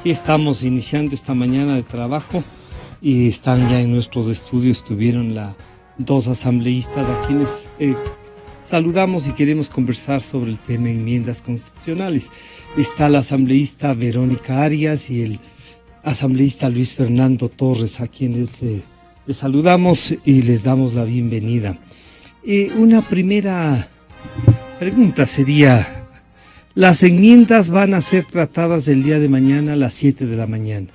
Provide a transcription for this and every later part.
Aquí estamos iniciando esta mañana de trabajo y están ya en nuestros estudios, estuvieron dos asambleístas a quienes saludamos y queremos conversar sobre el tema enmiendas constitucionales. Está la asambleísta Verónica Arias y el asambleísta Luis Fernando Torres, a quienes les saludamos y les damos la bienvenida. Una primera pregunta sería: las enmiendas van a ser tratadas el día de mañana a las 7 de la mañana.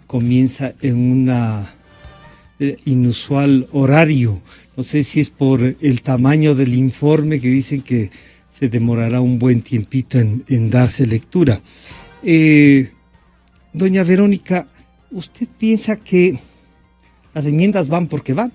Comienza en un inusual horario. No sé si es por el tamaño del informe, que dicen que se demorará un buen tiempito en darse lectura. Doña Verónica, ¿usted piensa que las enmiendas van porque van?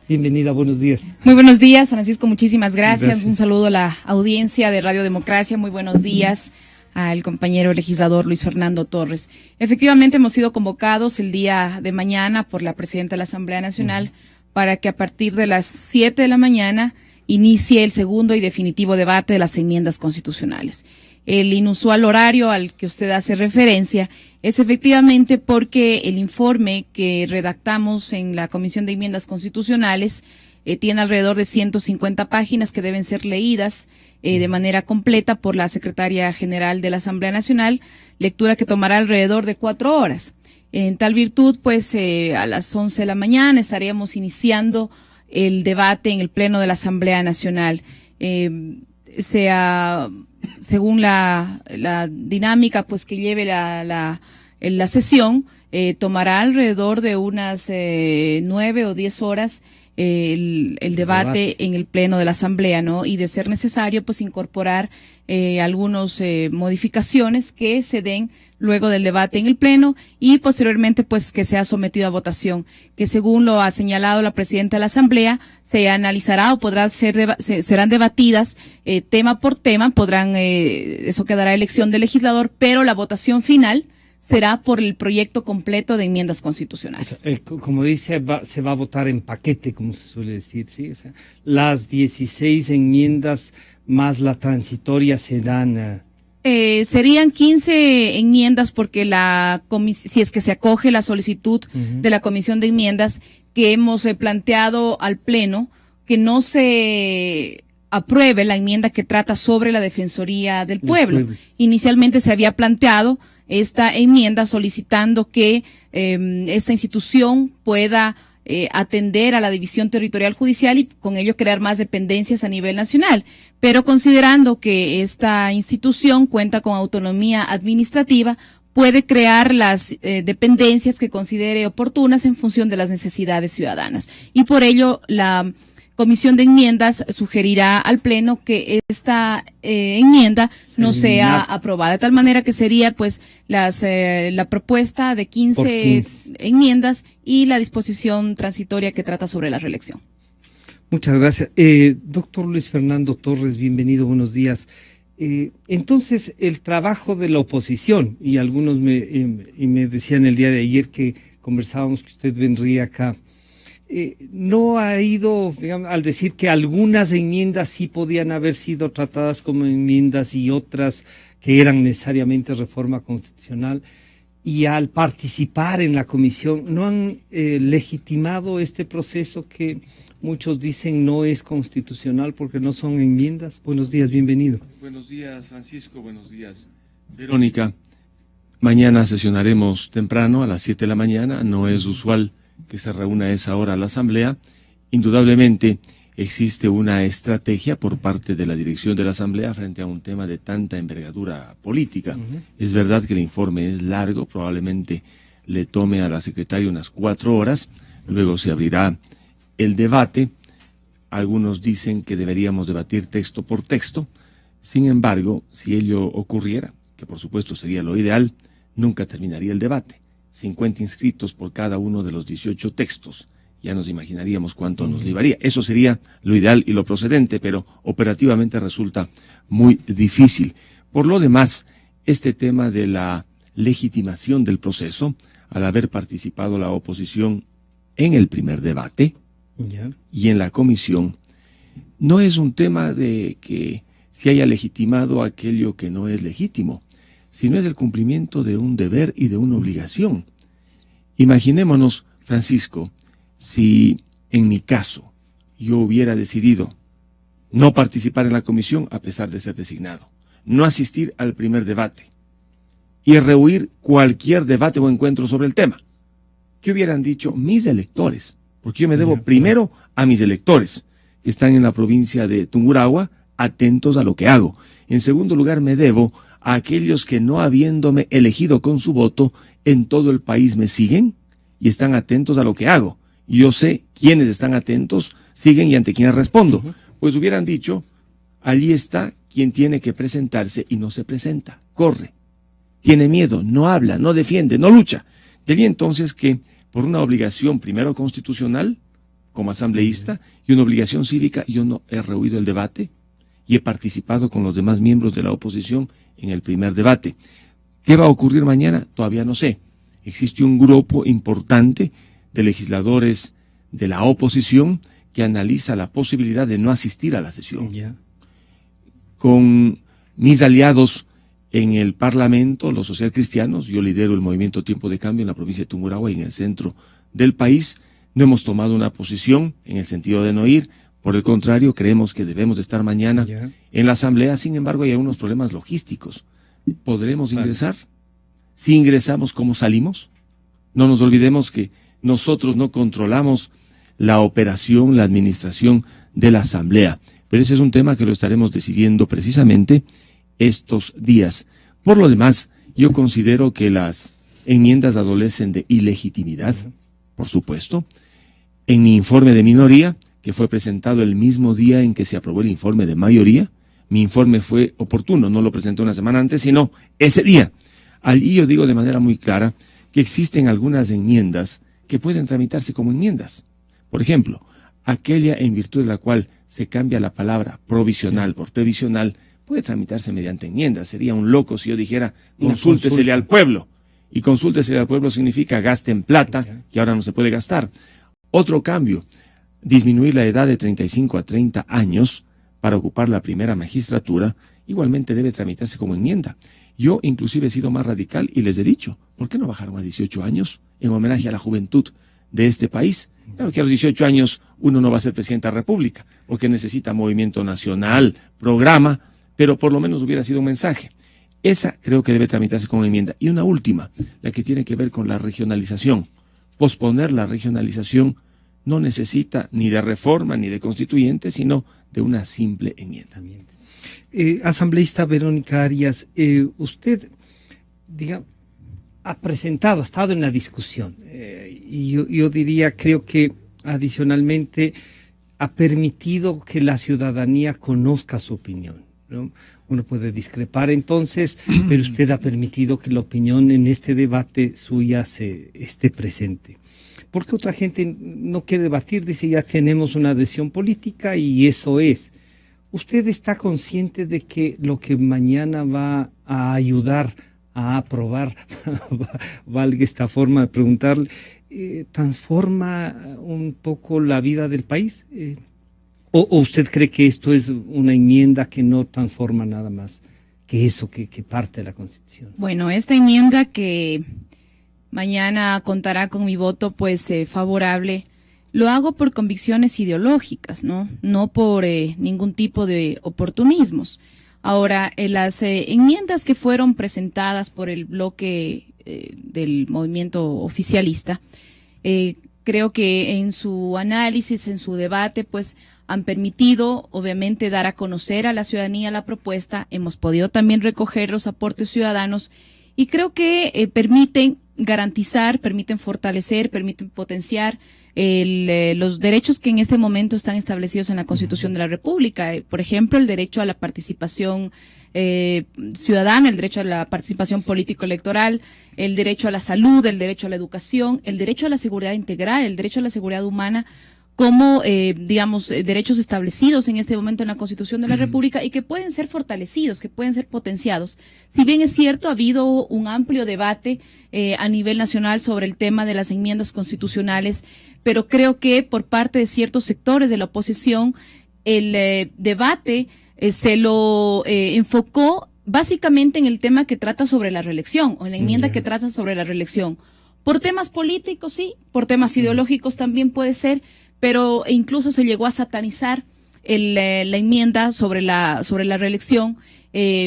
Bienvenida, buenos días. Muy buenos días, Francisco, muchísimas gracias. Un saludo a la audiencia de Radio Democracia. Muy buenos días al compañero legislador Luis Fernando Torres. Efectivamente, hemos sido convocados el día de mañana por la presidenta de la Asamblea Nacional para que a partir de las 7 de la mañana inicie el segundo y definitivo debate de las enmiendas constitucionales. El inusual horario al que usted hace referencia es efectivamente porque el informe que redactamos en la Comisión de Enmiendas Constitucionales tiene alrededor de 150 páginas que deben ser leídas de manera completa por la Secretaria General de la Asamblea Nacional, lectura que tomará alrededor de 4 horas. En tal virtud, pues a las 11 de la mañana estaríamos iniciando el debate en el Pleno de la Asamblea Nacional. Según la dinámica pues que lleve la sesión, tomará alrededor de unas 9 o 10 horas el debate en el Pleno de la Asamblea, ¿no? Y de ser necesario, pues incorporar algunas modificaciones que se den luego del debate en el Pleno y posteriormente pues que sea sometido a votación, que según lo ha señalado la presidenta de la Asamblea, se analizará o serán debatidas tema por tema, eso quedará a elección del legislador, pero la votación final será por el proyecto completo de enmiendas constitucionales. O sea, como dice, se va a votar en paquete, como se suele decir, ¿sí? O sea, las 16 enmiendas más la transitoria serán... Serían 15 enmiendas porque si es que se acoge la solicitud de la Comisión de Enmiendas que hemos planteado al Pleno, que no se apruebe la enmienda que trata sobre la Defensoría del Pueblo. Inicialmente se había planteado esta enmienda solicitando que esta institución pueda atender a la división territorial judicial y con ello crear más dependencias a nivel nacional. Pero considerando que esta institución cuenta con autonomía administrativa, puede crear las dependencias que considere oportunas en función de las necesidades ciudadanas. Y por ello, la Comisión de Enmiendas sugerirá al Pleno que esta enmienda no sea aprobada, de tal manera que sería pues la propuesta de 15 enmiendas y la disposición transitoria que trata sobre la reelección. Muchas gracias. Doctor Luis Fernando Torres, bienvenido, buenos días. Entonces, el trabajo de la oposición, y algunos me decían el día de ayer que conversábamos que usted vendría acá, no ha ido, digamos, al decir que algunas enmiendas sí podían haber sido tratadas como enmiendas y otras que eran necesariamente reforma constitucional, y al participar en la comisión, ¿no han legitimado este proceso que muchos dicen no es constitucional porque no son enmiendas? Buenos días, bienvenido. Buenos días, Francisco, buenos días, Verónica. Mañana sesionaremos temprano a las 7 de la mañana, no es usual que se reúna a esa hora la Asamblea. Indudablemente existe una estrategia por parte de la dirección de la Asamblea frente a un tema de tanta envergadura política. Es verdad que el informe es largo, probablemente le tome a la secretaria unas 4 horas, luego se abrirá el debate. Algunos dicen que deberíamos debatir texto por texto. Sin embargo, si ello ocurriera, que por supuesto sería lo ideal, nunca terminaría el debate. 50 inscritos por cada uno de los 18 textos. Ya nos imaginaríamos cuánto nos libraría. Eso sería lo ideal y lo procedente, pero operativamente resulta muy difícil. Por lo demás, este tema de la legitimación del proceso, al haber participado la oposición en el primer debate y en la comisión, no es un tema de que se haya legitimado aquello que no es legítimo, sino es el cumplimiento de un deber y de una obligación. Imaginémonos, Francisco, si en mi caso yo hubiera decidido no participar en la comisión a pesar de ser designado, no asistir al primer debate y rehuir cualquier debate o encuentro sobre el tema. ¿Qué hubieran dicho mis electores? Porque yo me debo primero a mis electores, que están en la provincia de Tungurahua, atentos a lo que hago. En segundo lugar, me debo a aquellos que, no habiéndome elegido con su voto, en todo el país me siguen y están atentos a lo que hago. Y yo sé quiénes están atentos, siguen y ante quiénes respondo. Pues hubieran dicho, allí está quien tiene que presentarse y no se presenta, corre, tiene miedo, no habla, no defiende, no lucha. De allí entonces que, por una obligación primero constitucional, como asambleísta, y una obligación cívica, yo no he rehuido el debate y he participado con los demás miembros de la oposición en el primer debate. ¿Qué va a ocurrir mañana? Todavía no sé. Existe un grupo importante de legisladores de la oposición que analiza la posibilidad de no asistir a la sesión. Con mis aliados en el Parlamento, los socialcristianos, yo lidero el movimiento Tiempo de Cambio en la provincia de Tungurahua y en el centro del país, no hemos tomado una posición en el sentido de no ir. Por el contrario, creemos que debemos de estar mañana en la asamblea. Sin embargo, hay algunos problemas logísticos. ¿Podremos ingresar? Si ingresamos, ¿cómo salimos? No nos olvidemos que nosotros no controlamos la operación, la administración de la asamblea. Pero ese es un tema que lo estaremos decidiendo precisamente estos días. Por lo demás, yo considero que las enmiendas adolecen de ilegitimidad, por supuesto. En mi informe de minoría, que fue presentado el mismo día en que se aprobó el informe de mayoría, mi informe fue oportuno, no lo presenté una semana antes, sino ese día. Allí yo digo de manera muy clara que existen algunas enmiendas que pueden tramitarse como enmiendas. Por ejemplo, aquella en virtud de la cual se cambia la palabra provisional por previsional, puede tramitarse mediante enmiendas. Sería un loco si yo dijera, consúltesele al pueblo. Y consúltesele al pueblo significa gasten plata, que ahora no se puede gastar. Otro cambio, disminuir la edad de 35 a 30 años para ocupar la primera magistratura, igualmente debe tramitarse como enmienda. Yo inclusive he sido más radical y les he dicho, ¿por qué no bajaron a 18 años en homenaje a la juventud de este país? Claro que a los 18 años uno no va a ser presidente de la República, porque necesita movimiento nacional, programa, pero por lo menos hubiera sido un mensaje. Esa creo que debe tramitarse como enmienda. Y una última, la que tiene que ver con la regionalización. Posponer la regionalización no necesita ni de reforma ni de constituyente, sino de una simple enmienda. Asambleísta Verónica Arias, usted, ha presentado, ha estado en la discusión, y yo diría, creo que adicionalmente ha permitido que la ciudadanía conozca su opinión, ¿no? Uno puede discrepar entonces, pero usted ha permitido que la opinión en este debate suya esté presente. Porque otra gente no quiere debatir, dice ya tenemos una adhesión política y eso es. ¿Usted está consciente de que lo que mañana va a ayudar a aprobar, valga esta forma de preguntarle, transforma un poco la vida del país? ¿O usted cree que esto es una enmienda que no transforma nada más que eso, que parte de la Constitución? Bueno, esta enmienda que mañana contará con mi voto favorable, lo hago por convicciones ideológicas, no por ningún tipo de oportunismos. Ahora, las enmiendas que fueron presentadas por el bloque del movimiento oficialista, creo que en su análisis, en su debate, han permitido, obviamente, dar a conocer a la ciudadanía la propuesta. Hemos podido también recoger los aportes ciudadanos y creo que permiten garantizar, permiten fortalecer, permiten potenciar los derechos que en este momento están establecidos en la Constitución de la República. Por ejemplo, el derecho a la participación ciudadana, el derecho a la participación político-electoral, el derecho a la salud, el derecho a la educación, el derecho a la seguridad integral, el derecho a la seguridad humana, como, derechos establecidos en este momento en la Constitución de la República y que pueden ser fortalecidos, que pueden ser potenciados. Si bien es cierto, ha habido un amplio debate a nivel nacional sobre el tema de las enmiendas constitucionales, pero creo que por parte de ciertos sectores de la oposición, el debate se lo enfocó básicamente en el tema que trata sobre la reelección, o en la enmienda que trata sobre la reelección. Por temas políticos, sí, por temas ideológicos también puede ser, pero incluso se llegó a satanizar la enmienda sobre la reelección,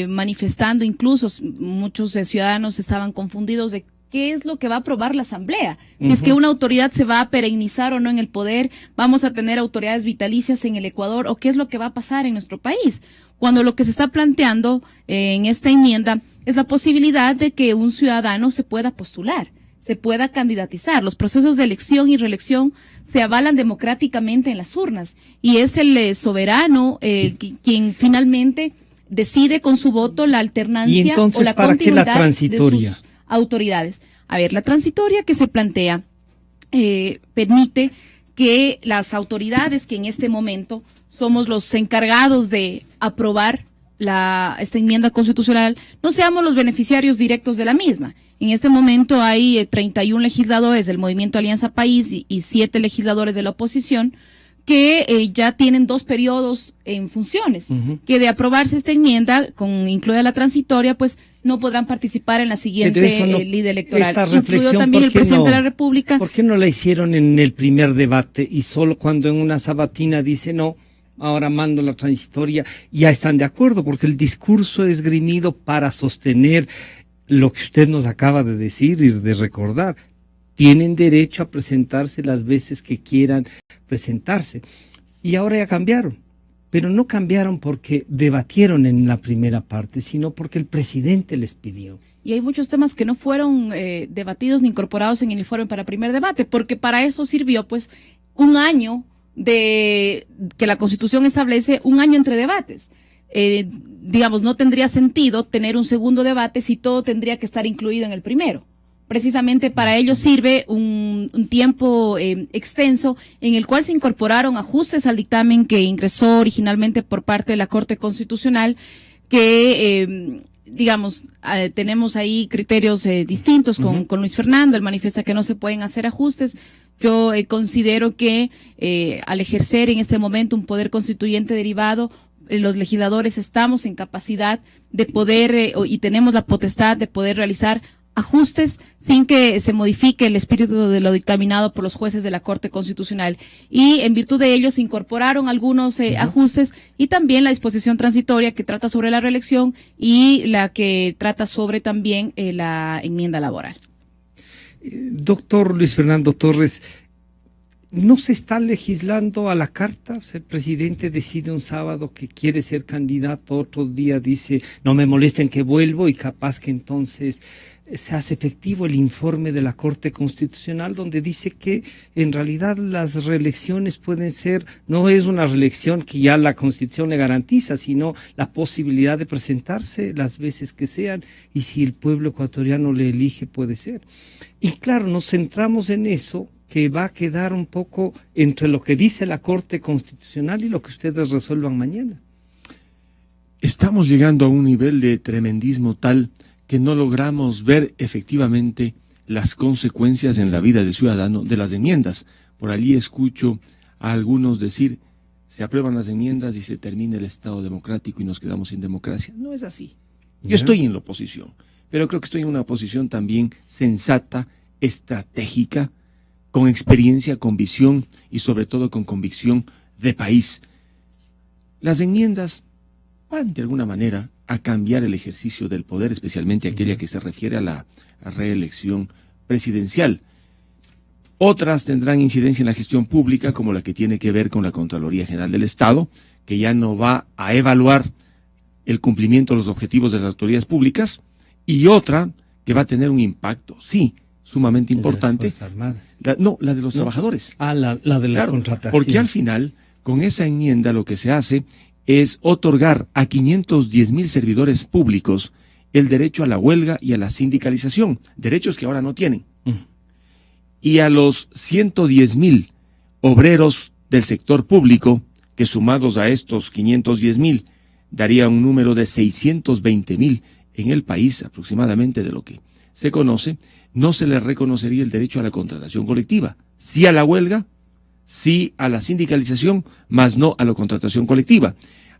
manifestando incluso muchos ciudadanos estaban confundidos de qué es lo que va a aprobar la Asamblea. Si es que una autoridad se va a perennizar o no en el poder, vamos a tener autoridades vitalicias en el Ecuador, o qué es lo que va a pasar en nuestro país. Cuando lo que se está planteando en esta enmienda es la posibilidad de que un ciudadano se pueda postular, se pueda candidatizar. Los procesos de elección y reelección se avalan democráticamente en las urnas, y es el soberano quien finalmente decide con su voto la alternancia. ¿Y entonces o la para qué la continuidad transitoria? de sus autoridades. A ver, la transitoria que se plantea permite que las autoridades que en este momento somos los encargados de aprobar esta enmienda constitucional, no seamos los beneficiarios directos de la misma. En este momento hay 31 legisladores del Movimiento Alianza País y 7 legisladores de la oposición que ya tienen 2 periodos en funciones, que de aprobarse esta enmienda, incluida la transitoria, pues no podrán participar en la siguiente lid electoral. Esta reflexión, incluido también el presidente de la República. ¿Por qué no la hicieron en el primer debate y solo cuando en una sabatina dice no, ahora mando la transitoria, ya están de acuerdo? Porque el discurso esgrimido para sostener lo que usted nos acaba de decir y de recordar. Tienen derecho a presentarse las veces que quieran presentarse. Y ahora ya cambiaron. Pero no cambiaron porque debatieron en la primera parte, sino porque el presidente les pidió. Y hay muchos temas que no fueron debatidos ni incorporados en el informe para primer debate, porque para eso sirvió pues un año que la Constitución establece, un año entre debates. Digamos, no tendría sentido tener un segundo debate si todo tendría que estar incluido en el primero. Precisamente para ello sirve un tiempo extenso en el cual se incorporaron ajustes al dictamen que ingresó originalmente por parte de la Corte Constitucional, que digamos, tenemos ahí criterios distintos con Luis Fernando. Él manifiesta que no se pueden hacer ajustes. Yo considero que al ejercer en este momento un poder constituyente derivado, los legisladores estamos en capacidad de poder y tenemos la potestad de poder realizar ajustes sin que se modifique el espíritu de lo dictaminado por los jueces de la Corte Constitucional. Y en virtud de ello se incorporaron algunos ajustes, y también la disposición transitoria que trata sobre la reelección y la que trata sobre también la enmienda laboral. Doctor Luis Fernando Torres, ¿no se está legislando a la carta? O sea, el presidente decide un sábado que quiere ser candidato, otro día dice no me molesten que vuelvo, y capaz que entonces se hace efectivo el informe de la Corte Constitucional, donde dice que en realidad las reelecciones pueden ser, no es una reelección que ya la Constitución le garantiza, sino la posibilidad de presentarse las veces que sean, y si el pueblo ecuatoriano le elige puede ser. Y claro, nos centramos en eso, que va a quedar un poco entre lo que dice la Corte Constitucional y lo que ustedes resuelvan mañana. Estamos llegando a un nivel de tremendismo tal que no logramos ver efectivamente las consecuencias en la vida del ciudadano de las enmiendas. Por allí escucho a algunos decir, se aprueban las enmiendas y se termina el Estado democrático y nos quedamos sin democracia. No es así. Yo estoy en la oposición, pero creo que estoy en una posición también sensata, estratégica, con experiencia, con visión y sobre todo con convicción de país. Las enmiendas van de alguna manera a cambiar el ejercicio del poder, especialmente aquella que se refiere a la reelección presidencial. Otras tendrán incidencia en la gestión pública, como la que tiene que ver con la Contraloría General del Estado, que ya no va a evaluar el cumplimiento de los objetivos de las autoridades públicas, y otra que va a tener un impacto, sí, sumamente importante. La de los trabajadores. La de la contratación. Porque al final, con esa enmienda lo que se hace es otorgar a 510,000 servidores públicos el derecho a la huelga y a la sindicalización, derechos que ahora no tienen. Y a los 110,000 obreros del sector público, que sumados a estos 510,000, daría un número de 620,000 en el país aproximadamente, de lo que se conoce, no se les reconocería el derecho a la contratación colectiva. Sí a la huelga, sí a la sindicalización, más no a la contratación colectiva.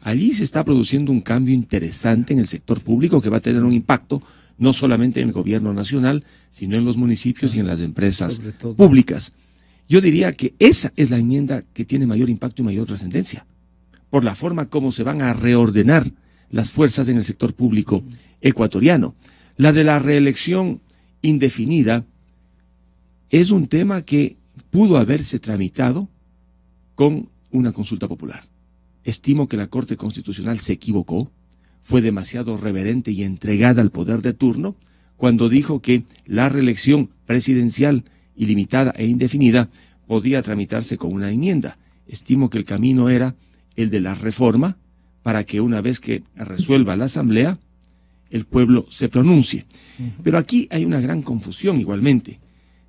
Allí se está produciendo un cambio interesante en el sector público que va a tener un impacto no solamente en el gobierno nacional, sino en los municipios y en las empresas públicas. Yo diría que esa es la enmienda que tiene mayor impacto y mayor trascendencia, por la forma como se van a reordenar las fuerzas en el sector público ecuatoriano. La de la reelección indefinida es un tema que pudo haberse tramitado con una consulta popular. Estimo que la Corte Constitucional se equivocó, fue demasiado reverente y entregada al poder de turno cuando dijo que la reelección presidencial ilimitada e indefinida podía tramitarse con una enmienda. Estimo que el camino era el de la reforma para que una vez que resuelva la Asamblea, el pueblo se pronuncie. Pero aquí hay una gran confusión igualmente.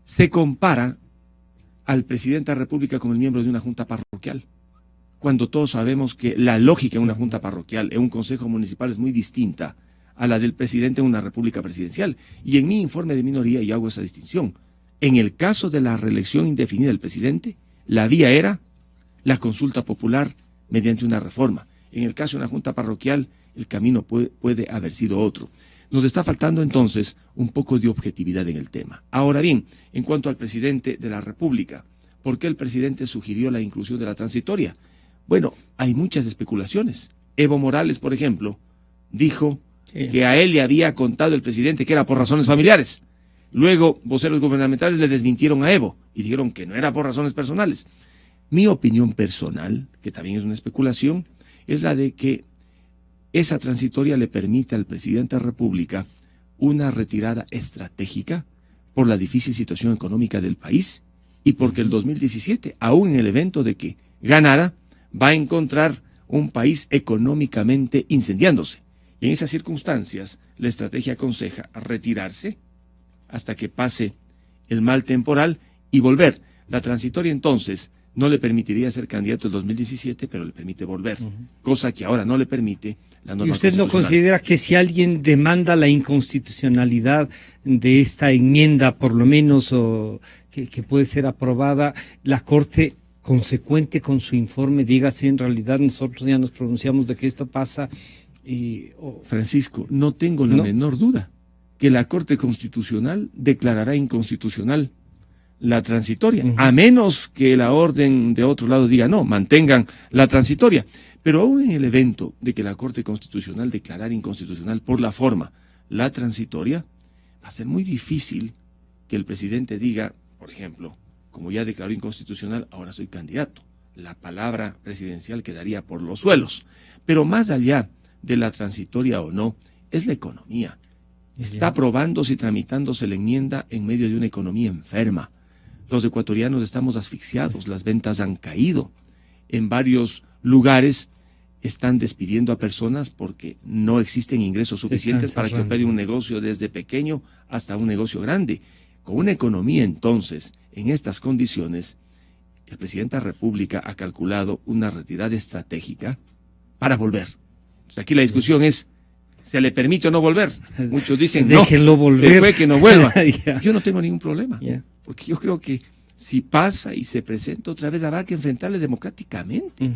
Se compara al presidente de la República como el miembro de una junta parroquial, cuando todos sabemos que la lógica en una junta parroquial, en un consejo municipal, es muy distinta a la del presidente en una república presidencial. Y en mi informe de minoría yo hago esa distinción. En el caso de la reelección indefinida del presidente, la vía era la consulta popular mediante una reforma. En el caso de una junta parroquial, el camino puede haber sido otro. Nos está faltando entonces un poco de objetividad en el tema. Ahora bien, en cuanto al presidente de la República, ¿por qué el presidente sugirió la inclusión de la transitoria? Bueno, hay muchas especulaciones. Evo Morales, por ejemplo, dijo que a él le había contado el presidente que era por razones familiares. Luego, voceros gubernamentales le desmintieron a Evo y dijeron que no era por razones personales. Mi opinión personal, que también es una especulación, es la de que esa transitoria le permite al presidente de la República una retirada estratégica por la difícil situación económica del país y porque el 2017, aún en el evento de que ganara, va a encontrar un país económicamente incendiándose. Y en esas circunstancias, la estrategia aconseja retirarse hasta que pase el mal temporal y volver. La transitoria entonces no le permitiría ser candidato el 2017, pero le permite volver, cosa que ahora no le permite la norma constitucional. ¿Y usted no considera que si alguien demanda la inconstitucionalidad de esta enmienda, por lo menos, o que puede ser aprobada, la Corte, consecuente con su informe, diga si en realidad nosotros ya nos pronunciamos de que esto pasa? Francisco, no tengo la menor duda que la Corte Constitucional declarará inconstitucional la transitoria, a menos que la orden de otro lado diga no, mantengan la transitoria. Pero aún en el evento de que la Corte Constitucional declarara inconstitucional por la forma la transitoria, va a ser muy difícil que el presidente diga, por ejemplo, como ya declaró inconstitucional, ahora soy candidato. La palabra presidencial quedaría por los suelos. Pero más allá de la transitoria o no, es la economía. Está aprobándose y tramitándose la enmienda en medio de una economía enferma. Los ecuatorianos estamos asfixiados, las ventas han caído. En varios lugares están despidiendo a personas porque no existen ingresos suficientes para que opere un negocio desde pequeño hasta un negocio grande. Con una economía entonces, en estas condiciones, el presidente de la República ha calculado una retirada estratégica para volver. Entonces, aquí la discusión es, ¿se le permite o no volver? Muchos dicen, déjenlo volver. Se fue, que no vuelva. Yo no tengo ningún problema, porque yo creo que si pasa y se presenta otra vez, habrá que enfrentarle democráticamente.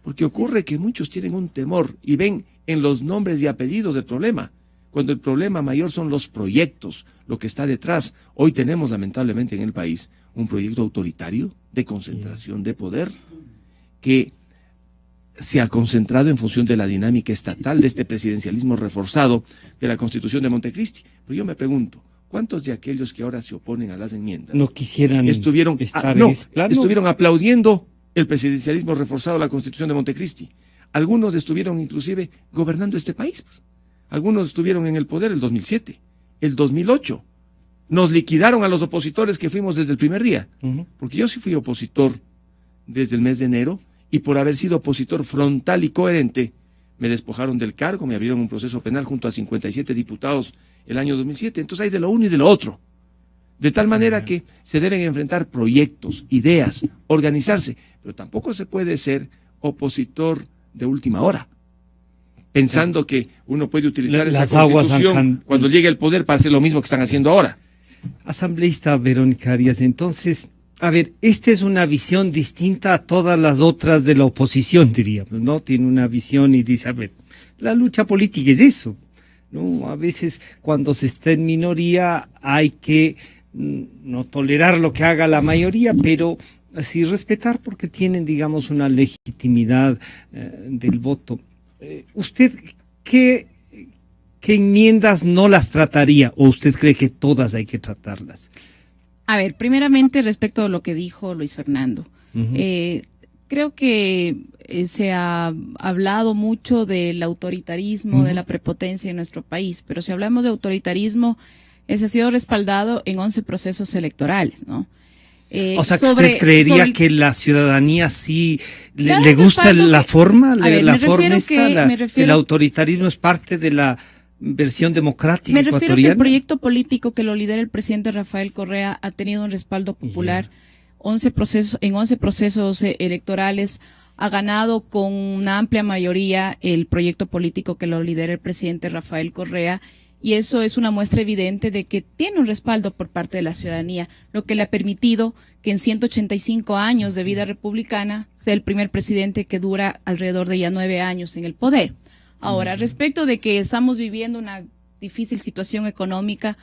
Porque ocurre que muchos tienen un temor y ven en los nombres y apellidos del problema, cuando el problema mayor son los proyectos, lo que está detrás. Hoy tenemos lamentablemente en el país un proyecto autoritario de concentración de poder que se ha concentrado en función de la dinámica estatal, de este presidencialismo reforzado de la Constitución de Montecristi. Pero yo me pregunto, ¿cuántos de aquellos que ahora se oponen a las enmiendas no quisieran estuvieron aplaudiendo el presidencialismo reforzado de la Constitución de Montecristi? Algunos estuvieron inclusive gobernando este país. Algunos estuvieron en el poder el 2007, el 2008. Nos liquidaron a los opositores que fuimos desde el primer día. Porque yo sí fui opositor desde el mes de enero y por haber sido opositor frontal y coherente, me despojaron del cargo, me abrieron un proceso penal junto a 57 diputados el año 2007. Entonces hay de lo uno y de lo otro. De tal manera que se deben enfrentar proyectos, ideas, organizarse. Pero tampoco se puede ser opositor de última hora, pensando que uno puede utilizar esa constitución cuando llegue al poder para hacer lo mismo que están haciendo ahora. Asambleísta Verónica Arias, entonces, A ver, esta es una visión distinta a todas las otras de la oposición, diríamos, ¿no? Tiene una visión y dice, a ver, la lucha política es eso, ¿no? A veces cuando se está en minoría hay que no tolerar lo que haga la mayoría, pero así respetar porque tienen, digamos, una legitimidad del voto. ¿Usted qué enmiendas no las trataría o usted cree que todas hay que tratarlas? A ver, primeramente respecto a lo que dijo Luis Fernando, creo que se ha hablado mucho del autoritarismo, de la prepotencia en nuestro país, pero si hablamos de autoritarismo, ese ha sido respaldado en 11 procesos electorales, ¿no? O sea, que ¿usted creería que la ciudadanía sí le gusta la forma? El autoritarismo es parte de la versión democrática Me refiero ecuatoriana. que el proyecto político que lo lidera el presidente Rafael Correa ha tenido un respaldo popular. 11 procesos electorales ha ganado con una amplia mayoría el proyecto político que lo lidera el presidente Rafael Correa, y eso es una muestra evidente de que tiene un respaldo por parte de la ciudadanía, lo que le ha permitido que en 185 años de vida republicana sea el primer presidente que dura alrededor de ya 9 años en el poder. Ahora, respecto de que estamos viviendo una difícil situación económica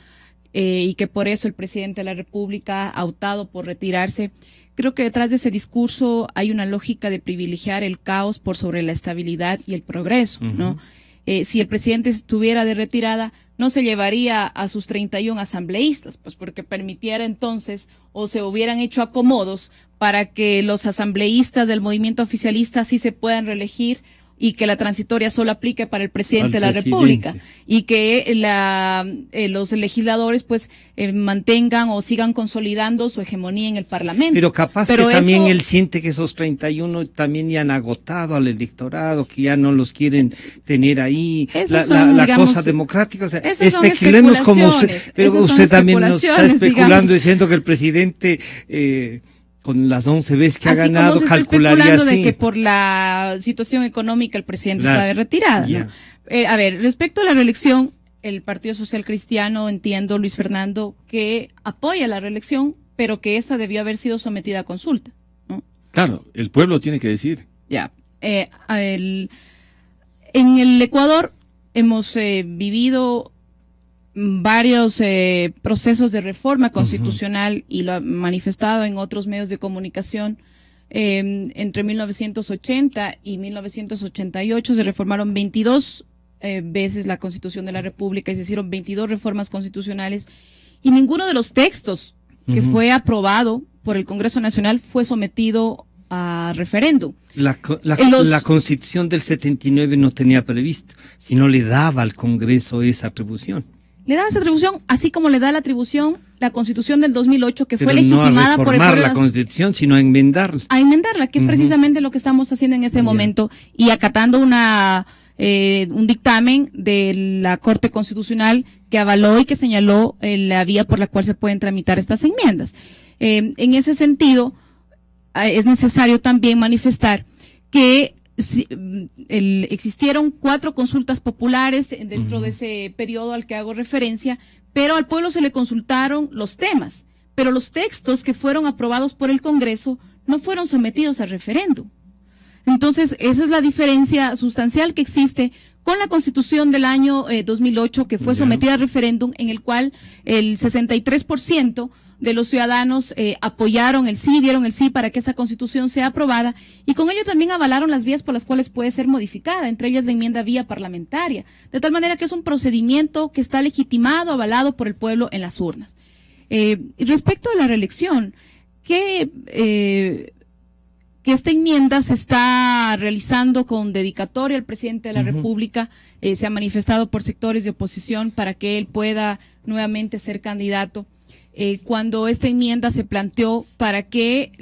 y que por eso el presidente de la República ha optado por retirarse, creo que detrás de ese discurso hay una lógica de privilegiar el caos por sobre la estabilidad y el progreso, ¿no? Si el presidente estuviera de retirada, no se llevaría a sus 31 asambleístas, pues porque permitiera entonces o se hubieran hecho acomodos para que los asambleístas del movimiento oficialista sí se puedan reelegir y que la transitoria solo aplique para el presidente de la República y que los legisladores pues mantengan o sigan consolidando su hegemonía en el Parlamento. Pero capaz que también él siente que esos 31 también ya han agotado al electorado, que ya no los quieren tener ahí, la cosa democrática. O sea, especulemos como usted también nos está especulando, diciendo que el presidente con las 11 veces que ha ganado, calcularía así. De que por la situación económica el presidente está de retirada, ¿no? A ver, respecto a la reelección, el Partido Social Cristiano, entiendo, Luis Fernando, que apoya la reelección, pero que esta debió haber sido sometida a consulta, ¿no? Claro, el pueblo tiene que decir. Ya. En el Ecuador hemos vivido varios procesos de reforma constitucional y lo ha manifestado en otros medios de comunicación. Entre 1980 y 1988 se reformaron 22 veces la Constitución de la República y se hicieron 22 reformas constitucionales y ninguno de los textos que fue aprobado por el Congreso Nacional fue sometido a referéndum. La Constitución del 79 no tenía previsto, sino le daba al Congreso esa atribución. Le da esa atribución, así como le da la atribución la Constitución del 2008, que pero fue legitimada no por el pueblo la Constitución, sino a enmendarla. A enmendarla, que es precisamente lo que estamos haciendo en este momento, y acatando un dictamen de la Corte Constitucional que avaló y que señaló la vía por la cual se pueden tramitar estas enmiendas. En ese sentido, es necesario también manifestar que existieron 4 consultas populares dentro de ese periodo al que hago referencia, pero al pueblo se le consultaron los temas, pero los textos que fueron aprobados por el Congreso no fueron sometidos a referéndum. Entonces, esa es la diferencia sustancial que existe con la Constitución del año 2008, que fue sometida a referéndum, en el cual el 63% de los ciudadanos apoyaron el sí, dieron el sí para que esta Constitución sea aprobada, y con ello también avalaron las vías por las cuales puede ser modificada, entre ellas la enmienda vía parlamentaria, de tal manera que es un procedimiento que está legitimado, avalado por el pueblo en las urnas. Respecto a la reelección, que esta enmienda se está realizando con dedicatoria al presidente de la República, se ha manifestado por sectores de oposición para que él pueda nuevamente ser candidato. Cuando esta enmienda se planteó para que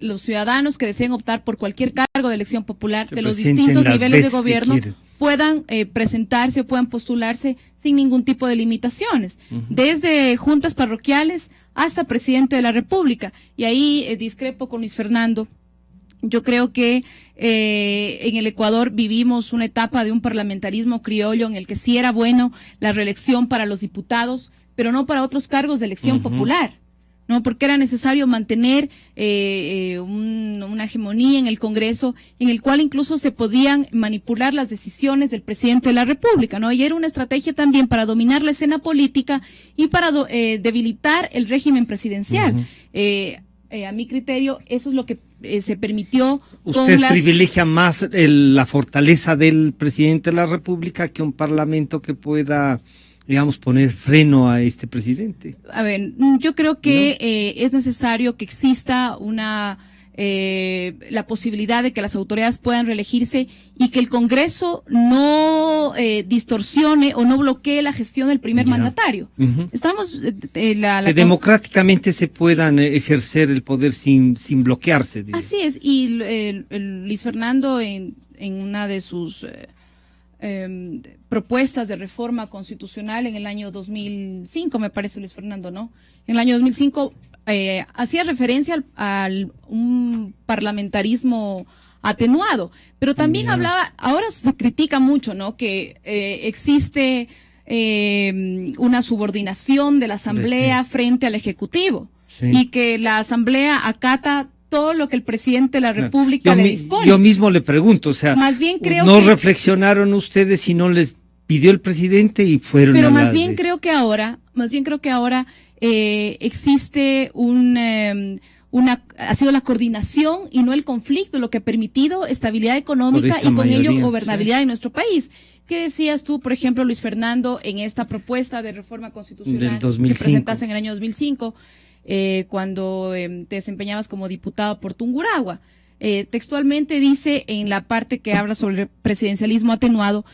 los ciudadanos que deseen optar por cualquier cargo de elección popular de los distintos niveles de gobierno puedan presentarse o puedan postularse sin ningún tipo de limitaciones, desde juntas parroquiales hasta presidente de la República. Y ahí discrepo con Luis Fernando. Yo creo que en el Ecuador vivimos una etapa de un parlamentarismo criollo en el que sí era bueno la reelección para los diputados, pero no para otros cargos de elección popular. ¿no? Porque era necesario mantener una hegemonía en el Congreso, en el cual incluso se podían manipular las decisiones del presidente de la República, ¿no? Y era una estrategia también para dominar la escena política y para debilitar el régimen presidencial. A mi criterio, eso es lo que se permitió. ¿Usted privilegia más la fortaleza del presidente de la República que un parlamento que pueda, digamos, poner freno a este presidente? A ver, yo creo que es necesario que exista la posibilidad de que las autoridades puedan reelegirse y que el Congreso no distorsione o no bloquee la gestión del primer mandatario. Estamos que democráticamente se puedan ejercer el poder sin bloquearse. Digamos. Así es, y Luis Fernando en una de sus propuestas de reforma constitucional en el año 2005, me parece, Luis Fernando, ¿no? En el año 2005 hacía referencia al un parlamentarismo atenuado, pero también hablaba, ahora se critica mucho, ¿no? Que existe una subordinación de la Asamblea frente al Ejecutivo y que la Asamblea acata todo lo que el presidente de la República le dispone. Yo mismo le pregunto, o sea, más bien creo no reflexionaron ustedes si no les pidió el presidente y fueron pero más bien creo que ahora existe ha sido la coordinación y no el conflicto lo que ha permitido estabilidad económica y con ello gobernabilidad en nuestro país. ¿Qué decías tú, por ejemplo, Luis Fernando, en esta propuesta de reforma constitucional que presentaste en el año 2005, cuando te desempeñabas como diputado por Tungurahua? Textualmente dice, en la parte que habla sobre el presidencialismo atenuado,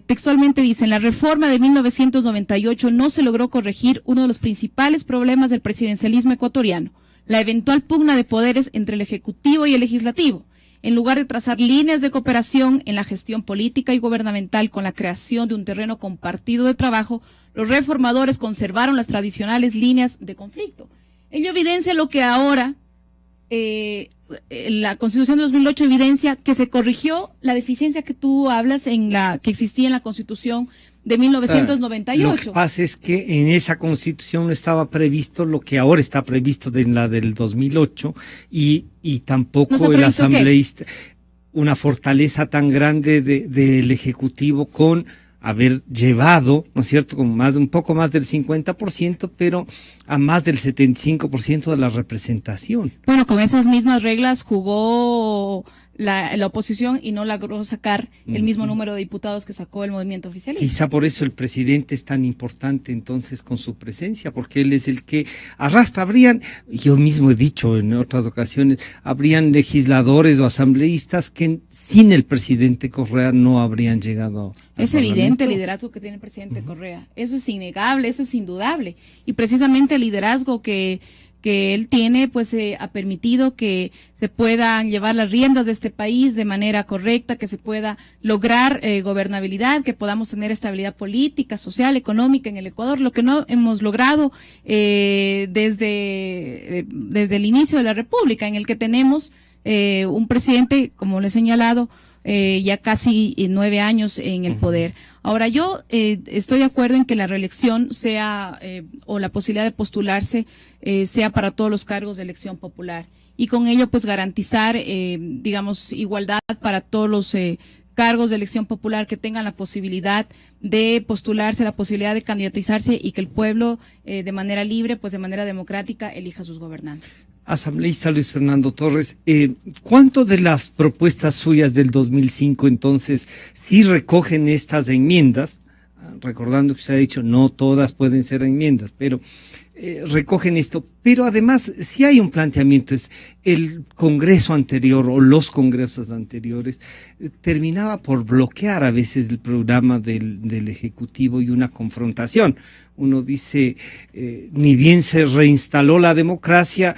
textualmente dice, en la reforma de 1998 no se logró corregir uno de los principales problemas del presidencialismo ecuatoriano, la eventual pugna de poderes entre el Ejecutivo y el Legislativo. En lugar de trazar líneas de cooperación en la gestión política y gubernamental con la creación de un terreno compartido de trabajo, los reformadores conservaron las tradicionales líneas de conflicto. Ello evidencia lo que ahora la Constitución de 2008 evidencia que se corrigió la deficiencia que tú hablas que existía en la Constitución de 1998. Lo que pasa es que en esa Constitución no estaba previsto lo que ahora está previsto en la del 2008 y tampoco el asambleísta, una fortaleza tan grande del Ejecutivo con haber llevado, ¿no es cierto?, con un poco más del 50%, pero a más del 75% de la representación. Bueno, con esas mismas reglas jugó la oposición y no logró sacar el mismo número de diputados que sacó el movimiento oficialista. Quizá por eso el presidente es tan importante entonces con su presencia, porque él es el que arrastra. Yo mismo he dicho en otras ocasiones, habrían legisladores o asambleístas que sin el presidente Correa no habrían llegado. Es evidente el liderazgo que tiene el presidente Correa. Eso es innegable, eso es indudable. Y precisamente el liderazgo que él tiene, pues ha permitido que se puedan llevar las riendas de este país de manera correcta, que se pueda lograr gobernabilidad, que podamos tener estabilidad política, social, económica en el Ecuador, lo que no hemos logrado desde el inicio de la República, en el que tenemos un presidente, como le he señalado, ya casi 9 años en el poder. Ahora, yo estoy de acuerdo en que la reelección sea, o la posibilidad de postularse, sea para todos los cargos de elección popular. Y con ello, pues, garantizar, digamos, igualdad para todos los cargos de elección popular que tengan la posibilidad de postularse, la posibilidad de candidatizarse y que el pueblo, de manera libre, pues de manera democrática, elija a sus gobernantes. Asambleísta Luis Fernando Torres, ¿cuánto de las propuestas suyas del 2005 entonces sí recogen estas enmiendas? Recordando que usted ha dicho no todas pueden ser enmiendas, pero recogen esto. Pero además, si hay un planteamiento, es el Congreso anterior o los congresos anteriores terminaba por bloquear a veces el programa del Ejecutivo y una confrontación. Uno dice, ni bien se reinstaló la democracia,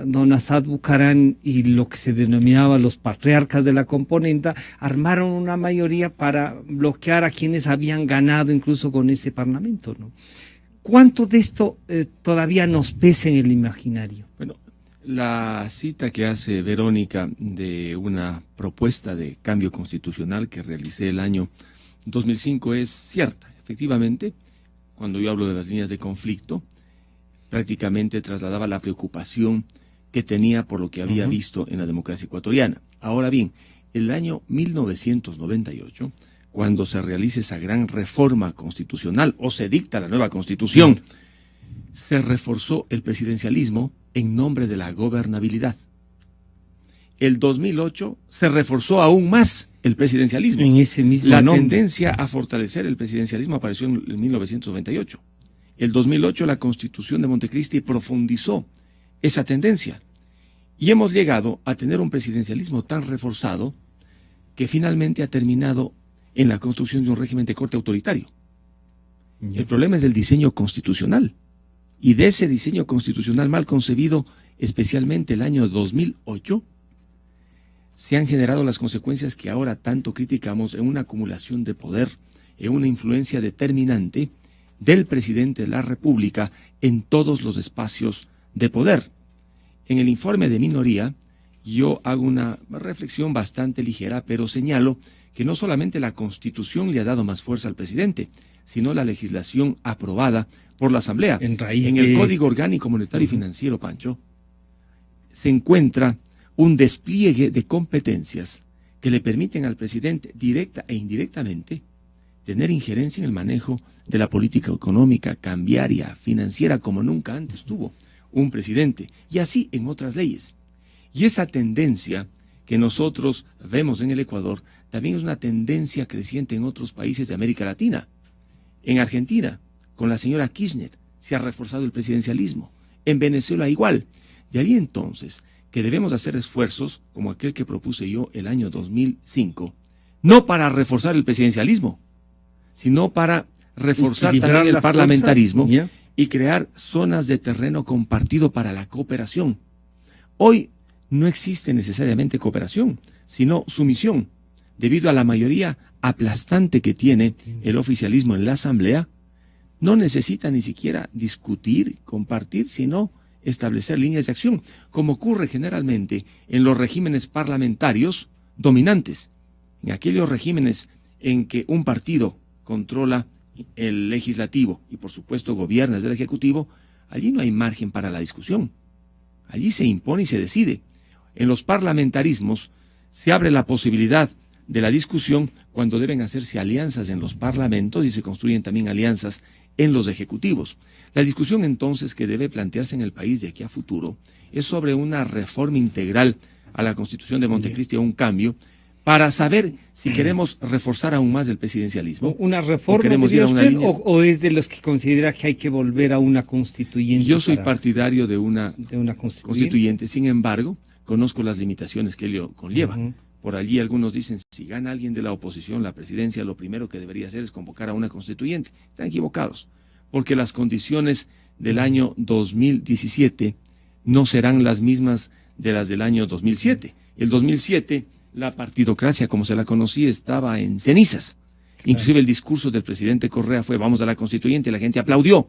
don Assad Bucaram y lo que se denominaba los patriarcas de la componenda armaron una mayoría para bloquear a quienes habían ganado incluso con ese parlamento, ¿no? ¿Cuánto de esto todavía nos pesa en el imaginario? Bueno, la cita que hace Verónica de una propuesta de cambio constitucional que realicé el año 2005 es cierta. Efectivamente, cuando yo hablo de las líneas de conflicto, prácticamente trasladaba la preocupación que tenía por lo que había visto en la democracia ecuatoriana. Ahora bien, el año 1998, cuando se realiza esa gran reforma constitucional o se dicta la nueva constitución, se reforzó el presidencialismo en nombre de la gobernabilidad. El 2008 se reforzó aún más el presidencialismo. En ese mismo La nombre. tendencia a fortalecer el presidencialismo apareció en 1998. El 2008 la Constitución de Montecristi profundizó esa tendencia. Y hemos llegado a tener un presidencialismo tan reforzado que finalmente ha terminado en la construcción de un régimen de corte autoritario. El problema es del diseño constitucional. Y de ese diseño constitucional mal concebido, especialmente el año 2008, se han generado las consecuencias que ahora tanto criticamos en una acumulación de poder, en una influencia determinante del presidente de la República en todos los espacios de poder. En el informe de minoría, yo hago una reflexión bastante ligera, pero señalo que no solamente la Constitución le ha dado más fuerza al presidente, sino la legislación aprobada por la Asamblea. En el Código Orgánico Monetario y Financiero, Pancho, se encuentra un despliegue de competencias que le permiten al presidente, directa e indirectamente, tener injerencia en el manejo de la política económica, cambiaria, financiera, como nunca antes tuvo un presidente, y así en otras leyes. Y esa tendencia que nosotros vemos en el Ecuador también es una tendencia creciente en otros países de América Latina. En Argentina, con la señora Kirchner, se ha reforzado el presidencialismo. En Venezuela igual. De ahí entonces que debemos hacer esfuerzos, como aquel que propuse yo el año 2005, no para reforzar el presidencialismo, sino para reforzar también el parlamentarismo y crear zonas de terreno compartido para la cooperación. Hoy no existe necesariamente cooperación, sino sumisión, debido a la mayoría aplastante que tiene el oficialismo en la Asamblea. No necesita ni siquiera discutir, compartir, sino establecer líneas de acción, como ocurre generalmente en los regímenes parlamentarios dominantes, en aquellos regímenes en que un partido controla el legislativo y por supuesto gobierna desde el ejecutivo. Allí no hay margen para la discusión, allí se impone y se decide. En los parlamentarismos se abre la posibilidad de la discusión cuando deben hacerse alianzas en los parlamentos y se construyen también alianzas en los ejecutivos. La discusión entonces que debe plantearse en el país de aquí a futuro es sobre una reforma integral a la Constitución de Montecristi o un cambio para saber si queremos reforzar aún más el presidencialismo. ¿Una reforma, diría usted, o es de los que considera que hay que volver a una constituyente? Yo soy partidario de una constituyente. Sin embargo, conozco las limitaciones que ello conlleva. Por allí algunos dicen, si gana alguien de la oposición la presidencia, lo primero que debería hacer es convocar a una constituyente. Están equivocados, porque las condiciones del año 2017 no serán las mismas de las del año 2007. El 2007, la partidocracia, como se la conocía, estaba en cenizas. Inclusive el discurso del presidente Correa fue, vamos a la constituyente, y la gente aplaudió.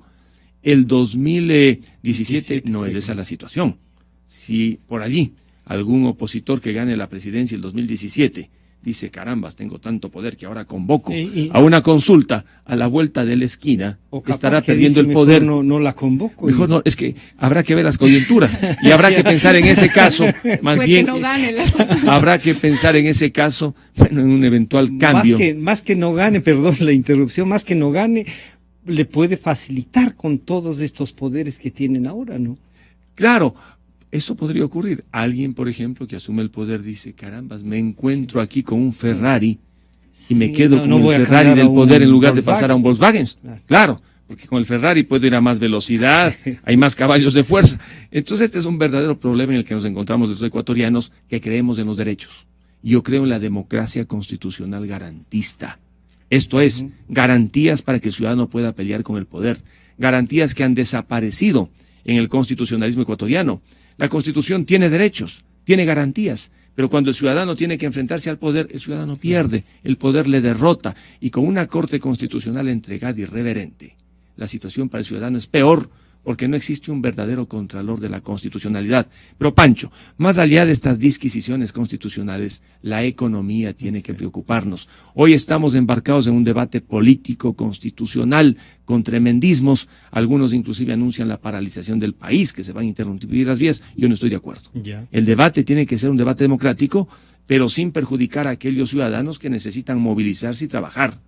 El 2017 no es esa la situación. Si por allí algún opositor que gane la presidencia el 2017 dice, carambas, tengo tanto poder que ahora convoco a una consulta a la vuelta de la esquina, estará perdiendo el poder. No la convoco. Mejor no, es que habrá que ver las coyunturas y habrá que pensar en ese caso, más bien, no gane habrá que pensar en ese caso, bueno, en un eventual cambio. Más que no gane, perdón la interrupción, más que no gane, le puede facilitar con todos estos poderes que tienen ahora, ¿no? Claro. Eso podría ocurrir. Alguien, por ejemplo, que asume el poder dice, carambas, me encuentro aquí con un Ferrari y me quedo con el Ferrari del poder en lugar de pasar a un Volkswagen. Claro, porque con el Ferrari puedo ir a más velocidad, hay más caballos de fuerza. Entonces este es un verdadero problema en el que nos encontramos los ecuatorianos que creemos en los derechos. Yo creo en la democracia constitucional garantista. Esto es, garantías para que el ciudadano pueda pelear con el poder. Garantías que han desaparecido en el constitucionalismo ecuatoriano. La Constitución tiene derechos, tiene garantías, pero cuando el ciudadano tiene que enfrentarse al poder, el ciudadano pierde, el poder le derrota, y con una Corte Constitucional entregada y irreverente, la situación para el ciudadano es peor, porque no existe un verdadero contralor de la constitucionalidad. Pero Pancho, más allá de estas disquisiciones constitucionales, la economía tiene que preocuparnos. Hoy estamos embarcados en un debate político constitucional con tremendismos. Algunos inclusive anuncian la paralización del país, que se van a interrumpir las vías. Yo no estoy de acuerdo. El debate tiene que ser un debate democrático, pero sin perjudicar a aquellos ciudadanos que necesitan movilizarse y trabajar.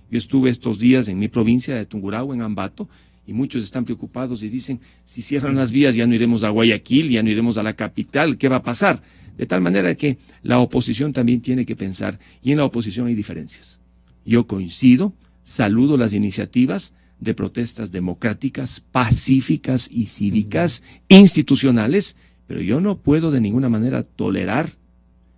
Yo estuve estos días en mi provincia de Tungurahua, en Ambato, y muchos están preocupados y dicen, si cierran las vías ya no iremos a Guayaquil, ya no iremos a la capital, ¿qué va a pasar? De tal manera que la oposición también tiene que pensar, y en la oposición hay diferencias. Yo coincido, saludo las iniciativas de protestas democráticas, pacíficas y cívicas, institucionales, pero yo no puedo de ninguna manera tolerar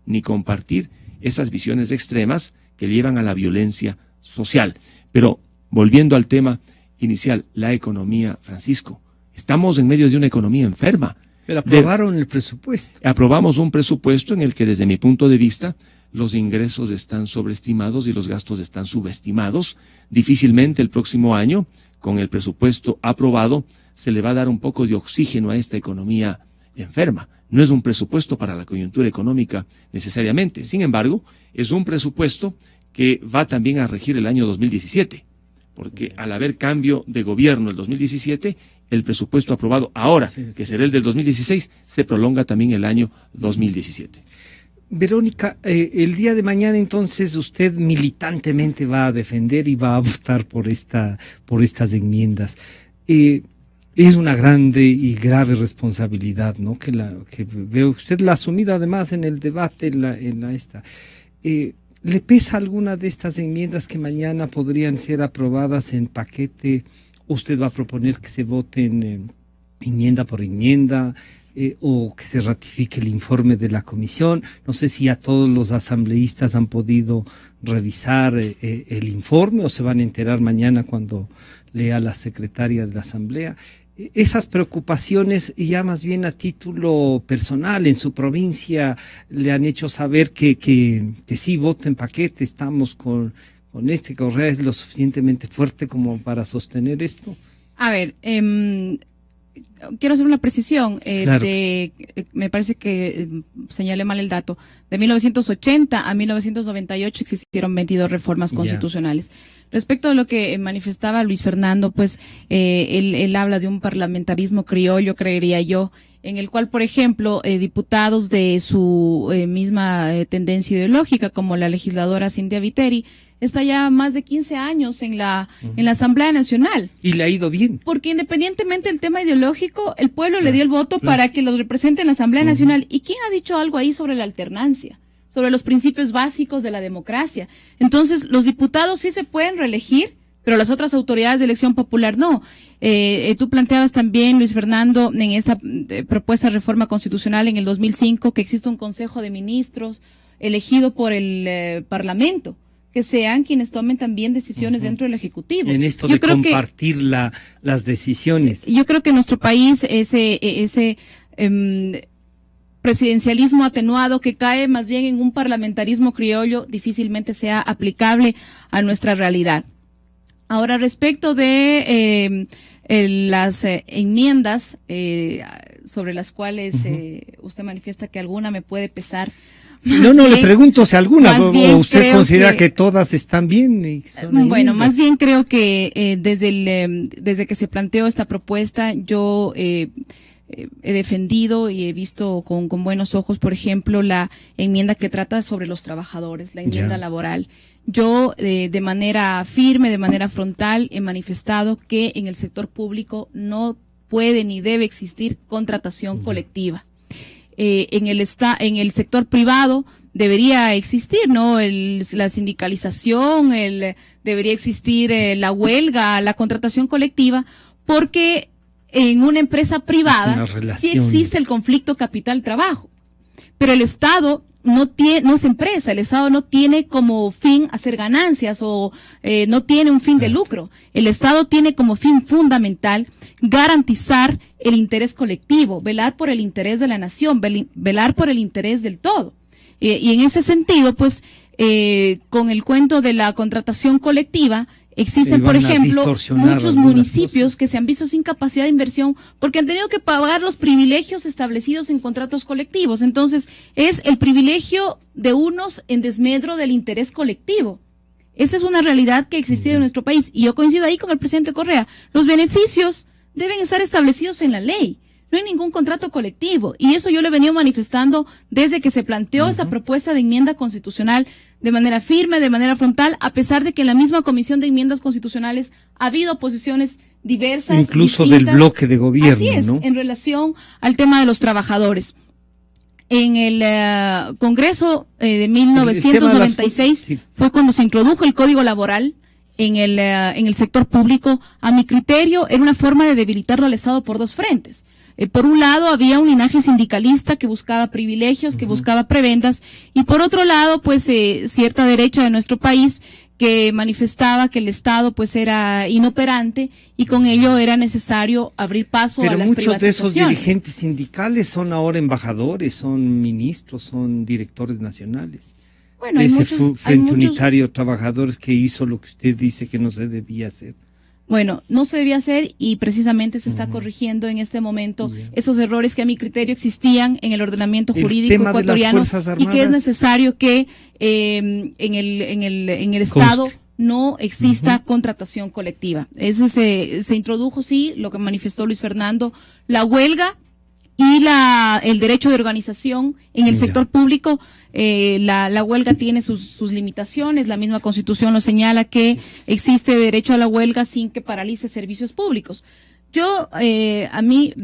ni compartir esas visiones extremas que llevan a la violencia social. Pero volviendo al tema inicial, la economía, Francisco, estamos en medio de una economía enferma. Pero aprobaron el presupuesto. Aprobamos un presupuesto en el que, desde mi punto de vista, los ingresos están sobreestimados y los gastos están subestimados. Difícilmente el próximo año, con el presupuesto aprobado, se le va a dar un poco de oxígeno a esta economía enferma. No es un presupuesto para la coyuntura económica necesariamente. Sin embargo, es un presupuesto que va también a regir el año 2017, porque al haber cambio de gobierno el 2017, el presupuesto aprobado ahora, que será el del 2016, se prolonga también el año 2017. Verónica, el día de mañana entonces usted militantemente va a defender y va a votar por estas enmiendas. Es una grande y grave responsabilidad, ¿no? Que veo usted la asumida además en el debate, ¿le pesa alguna de estas enmiendas que mañana podrían ser aprobadas en paquete? ¿Usted va a proponer que se voten enmienda por enmienda o que se ratifique el informe de la comisión? No sé si a todos los asambleístas han podido revisar el informe o se van a enterar mañana cuando lea la secretaria de la asamblea. Esas preocupaciones, ya más bien a título personal, en su provincia le han hecho saber que sí voten paquete, estamos con Correa es lo suficientemente fuerte como para sostener esto. A ver, quiero hacer una precisión. Claro. Me parece que señalé mal el dato. De 1980 a 1998 existieron 22 reformas constitucionales. Respecto a lo que manifestaba Luis Fernando, pues él habla de un parlamentarismo criollo, creería yo, en el cual, por ejemplo, diputados de su misma tendencia ideológica, como la legisladora Cintia Viteri, está ya más de 15 años en la Asamblea Nacional. Y le ha ido bien. Porque independientemente del tema ideológico, el pueblo le dio el voto para que los represente en la Asamblea Nacional. ¿Y quién ha dicho algo ahí sobre la alternancia? Sobre los principios básicos de la democracia. Entonces, los diputados sí se pueden reelegir, pero las otras autoridades de elección popular no. Tú planteabas también, Luis Fernando, en esta propuesta de reforma constitucional en el 2005, que existe un Consejo de Ministros elegido por el Parlamento, que sean quienes tomen también decisiones dentro del Ejecutivo. En esto de compartir las decisiones. Yo creo que en nuestro país ese presidencialismo atenuado que cae más bien en un parlamentarismo criollo difícilmente sea aplicable a nuestra realidad. Ahora, respecto de las enmiendas sobre las cuales usted manifiesta que alguna me puede pesar. No, le pregunto si alguna, o usted considera que todas están bien. Bueno, más bien creo que desde que se planteó esta propuesta, yo he defendido y he visto con buenos ojos, por ejemplo, la enmienda que trata sobre los trabajadores, la enmienda laboral. Yo de manera firme, de manera frontal, he manifestado que en el sector público no puede ni debe existir contratación colectiva. En el sector privado debería existir, ¿no? La sindicalización, debería existir la huelga, la contratación colectiva, porque en una empresa privada sí existe el conflicto capital-trabajo, pero el Estado no es empresa, el Estado no tiene como fin hacer ganancias o no tiene un fin de lucro. El Estado tiene como fin fundamental garantizar el interés colectivo, velar por el interés de la nación, velar por el interés del todo. Y en ese sentido, pues, con el cuento de la contratación colectiva. Existen, por ejemplo, muchos municipios que se han visto sin capacidad de inversión porque han tenido que pagar los privilegios establecidos en contratos colectivos. Entonces, es el privilegio de unos en desmedro del interés colectivo. Esa es una realidad que ha existido en nuestro país. Y yo coincido ahí con el presidente Correa. Los beneficios deben estar establecidos en la ley. No hay ningún contrato colectivo. Y eso yo lo he venido manifestando desde que se planteó esta propuesta de enmienda constitucional de manera firme, de manera frontal, a pesar de que en la misma Comisión de Enmiendas Constitucionales ha habido posiciones diversas. Incluso distintas, del bloque de gobierno, así es, ¿no? En relación al tema de los trabajadores. En el Congreso de 1996 fue cuando se introdujo el Código Laboral en el sector público. A mi criterio, era una forma de debilitarlo al Estado por dos frentes. Por un lado, había un linaje sindicalista que buscaba privilegios, que buscaba prebendas, y por otro lado, pues, cierta derecha de nuestro país que manifestaba que el Estado, pues, era inoperante y con ello era necesario abrir paso a las privatizaciones. Pero muchos de esos dirigentes sindicales son ahora embajadores, son ministros, son directores nacionales. Bueno, ese Frente Unitario de Trabajadores que hizo lo que usted dice que no se debía hacer. Bueno, no se debía hacer y precisamente se está corrigiendo en este momento esos errores que a mi criterio existían en el ordenamiento jurídico ecuatoriano y que es necesario que en el Estado no exista contratación colectiva. Ese se introdujo, sí, lo que manifestó Luis Fernando, la huelga y el derecho de organización en el sector público. La huelga tiene sus limitaciones, la misma Constitución lo señala que existe derecho a la huelga sin que paralice servicios públicos. Yo, a mí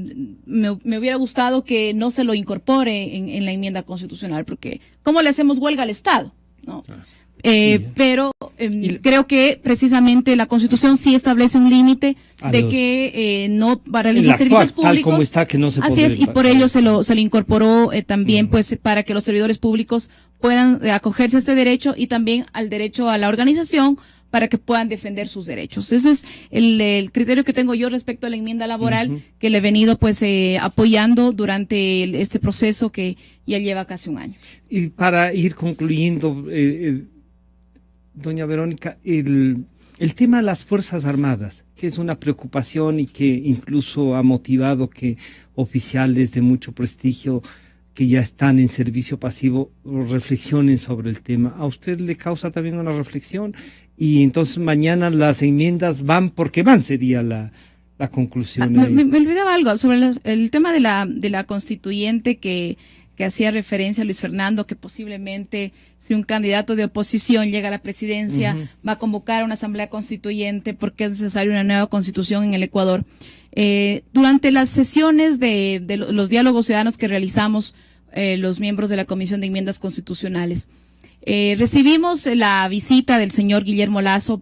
me hubiera gustado que no se lo incorpore en la enmienda constitucional, porque ¿cómo le hacemos huelga al Estado? ¿No? Pero creo que precisamente la Constitución sí establece un límite de que no paralice servicios públicos. Tal como está, que no se así es, y por ello se le incorporó también, pues, para que los servidores públicos puedan acogerse a este derecho y también al derecho a la organización para que puedan defender sus derechos. Ese es el criterio que tengo yo respecto a la enmienda laboral que le he venido, pues, apoyando durante este proceso que ya lleva casi un año. Y para ir concluyendo, doña Verónica, el tema de las Fuerzas Armadas, que es una preocupación y que incluso ha motivado que oficiales de mucho prestigio que ya están en servicio pasivo reflexionen sobre el tema. ¿A usted le causa también una reflexión? Y entonces mañana las enmiendas van porque van, sería la conclusión. Me olvidaba algo sobre el tema de la constituyente que hacía referencia a Luis Fernando, que posiblemente si un candidato de oposición llega a la presidencia va a convocar a una asamblea constituyente porque es necesaria una nueva constitución en el Ecuador. Durante las sesiones de los diálogos ciudadanos que realizamos los miembros de la Comisión de Enmiendas Constitucionales, recibimos la visita del señor Guillermo Lasso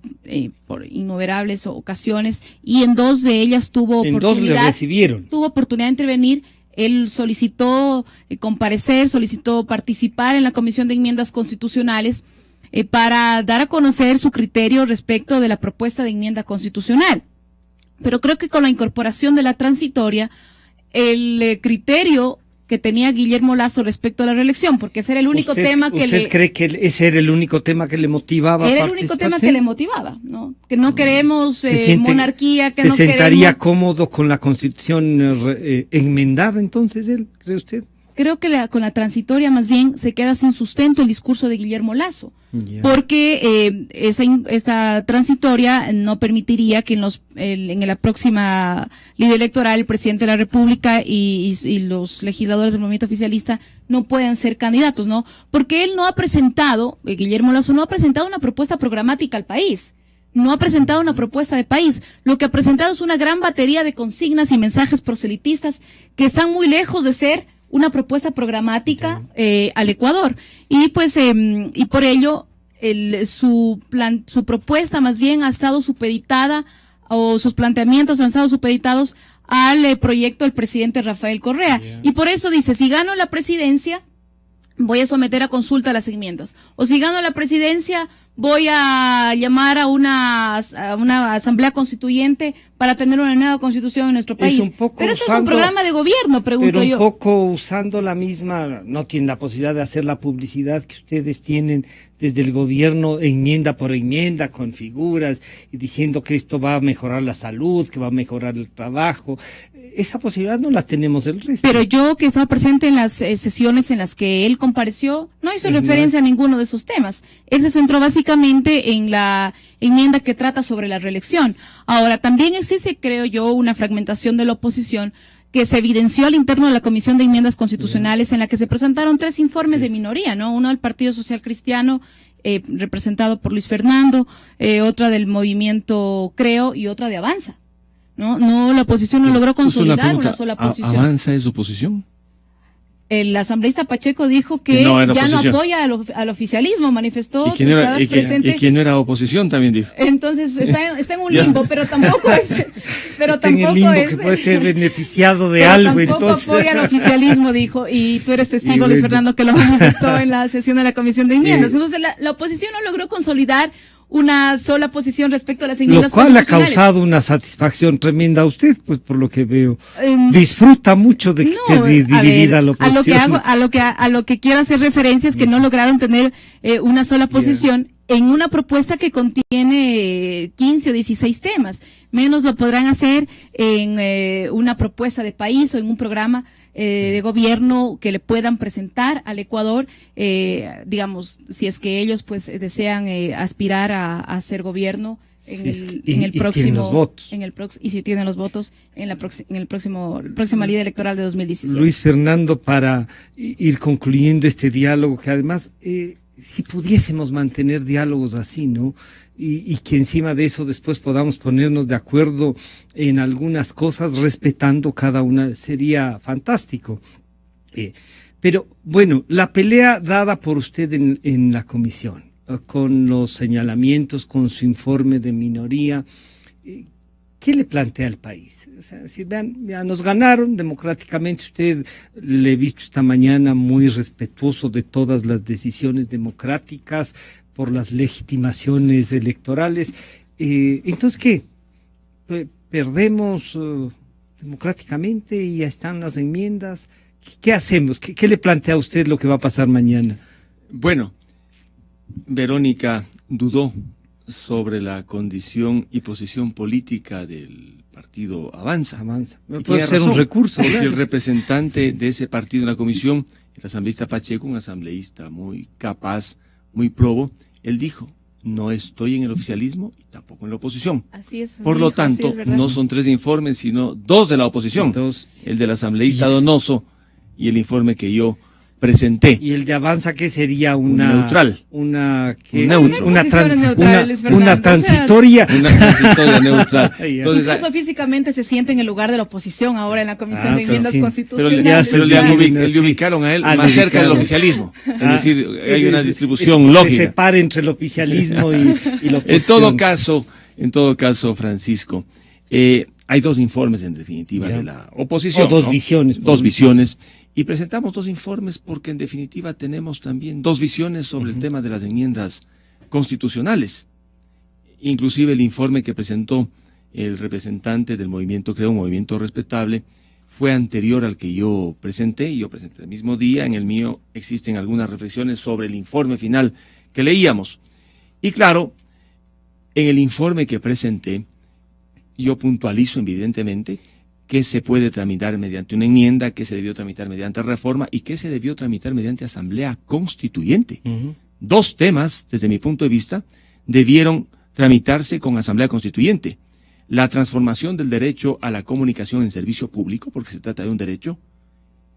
por innumerables ocasiones y en dos de ellas tuvo oportunidad de intervenir. Él solicitó comparecer, solicitó participar en la Comisión de Enmiendas Constitucionales para dar a conocer su criterio respecto de la propuesta de enmienda constitucional. Pero creo que con la incorporación de la transitoria, el criterio que tenía Guillermo Lasso respecto a la reelección, porque ese era el único tema que ¿Usted cree que ese era el único tema que le motivaba? Era el único tema que le motivaba, ¿no? Que no queremos monarquía, que no queremos... ¿Se sentaría cómodo con la Constitución enmendada entonces él, cree usted? Creo que con la transitoria más bien se queda sin sustento el discurso de Guillermo Lasso, porque esta transitoria no permitiría que en la próxima ley electoral el presidente de la República y los legisladores del movimiento oficialista no puedan ser candidatos, ¿no? Porque él no ha presentado, Guillermo Lasso no ha presentado una propuesta programática al país. No ha presentado una propuesta de país. Lo que ha presentado es una gran batería de consignas y mensajes proselitistas que están muy lejos de ser una propuesta programática al Ecuador. Y pues y por ello su propuesta más bien ha estado supeditada, o sus planteamientos han estado supeditados al proyecto del presidente Rafael Correa. Y por eso dice, si gano la presidencia, voy a someter a consulta las enmiendas. O si gano la presidencia, voy a llamar a una asamblea constituyente para tener una nueva constitución en nuestro país. Pero esto es un programa de gobierno, pregunto yo. Pero un poco usando la misma, no tienen la posibilidad de hacer la publicidad que ustedes tienen desde el gobierno, enmienda por enmienda, con figuras, y diciendo que esto va a mejorar la salud, que va a mejorar el trabajo. Esa posibilidad no la tenemos el resto. Pero yo, que estaba presente en las sesiones en las que él compareció, no hizo referencia a ninguno de esos temas. Él se centró básicamente en la enmienda que trata sobre la reelección. Ahora, también existe, creo yo, una fragmentación de la oposición que se evidenció al interno de la Comisión de Enmiendas Constitucionales, en la que se presentaron 3 informes de minoría, ¿no? Uno del Partido Social Cristiano, representado por Luis Fernando, otra del Movimiento Creo y otra de Avanza. No, la oposición no logró consolidar una sola posición. ¿Avanza es oposición? El asambleísta Pacheco dijo que ya no apoya al oficialismo, manifestó. ¿Y quién no era oposición también dijo? Entonces está en un limbo, pero tampoco es. Pero está en el limbo que puede ser beneficiado de algo, entonces. Tampoco apoya al oficialismo, dijo, y tú eres testigo, Luis Fernando, que lo manifestó en la sesión de la Comisión de Enmiendas. Entonces la oposición no logró consolidar una sola posición respecto a las enmiendas constitucionales. Lo cual ha causado una satisfacción tremenda a usted, pues por lo que veo. Disfruta mucho de que esté dividida la oposición. A lo que quiero hacer referencia es que no lograron tener una sola posición en una propuesta que contiene 15 o 16 temas. Menos lo podrán hacer en una propuesta de país o en un programa de gobierno que le puedan presentar al Ecuador, digamos, si es que ellos pues desean aspirar a hacer gobierno en el próximo, y si tienen los votos en la próxima ley electoral de 2017. Luis Fernando, para ir concluyendo este diálogo, que además si pudiésemos mantener diálogos así, ¿no? Y que encima de eso después podamos ponernos de acuerdo en algunas cosas, respetando cada una, sería fantástico. Pero bueno, la pelea dada por usted en la comisión, con los señalamientos, con su informe de minoría, ¿qué le plantea al país? O sea, si vean, ya nos ganaron democráticamente. Usted le he visto esta mañana muy respetuoso de todas las decisiones democráticas por las legitimaciones electorales. Entonces, ¿qué? ¿Perdemos democráticamente y ya están las enmiendas? ¿Qué hacemos? ¿Qué le plantea a usted lo que va a pasar mañana? Bueno, Verónica dudó sobre la condición y posición política del partido Avanza. Puede ser un recurso. Porque el representante de ese partido en la comisión, el asambleísta Pacheco, un asambleísta muy capaz, muy probo, él dijo: no estoy en el oficialismo y tampoco en la oposición. Así es. Por lo tanto, no son 3 informes, sino 2 de la oposición. El del asambleísta Donoso y el informe que yo presenté. ¿Y el de Avanza qué sería? Neutral. Una Una transitoria. transitoria neutral. Entonces, incluso físicamente se siente en el lugar de la oposición ahora en la Comisión de Enmiendas Constitucionales. Pero le ubicaron a él más cerca del oficialismo. Es decir, hay una distribución lógica. Se separa entre el oficialismo y la oposición. En todo caso, Francisco, hay 2 informes en definitiva de la oposición. O 2 visiones. 2 visiones. Y presentamos 2 informes porque en definitiva tenemos también 2 visiones sobre el tema de las enmiendas constitucionales. Inclusive el informe que presentó el representante del movimiento Creo, un movimiento respetable, fue anterior al que yo presenté, y yo presenté el mismo día. En el mío existen algunas reflexiones sobre el informe final que leíamos. Y claro, en el informe que presenté, yo puntualizo evidentemente que se puede tramitar mediante una enmienda, que se debió tramitar mediante reforma y que se debió tramitar mediante asamblea constituyente. 2 temas, desde mi punto de vista, debieron tramitarse con asamblea constituyente. La transformación del derecho a la comunicación en servicio público, porque se trata de un derecho.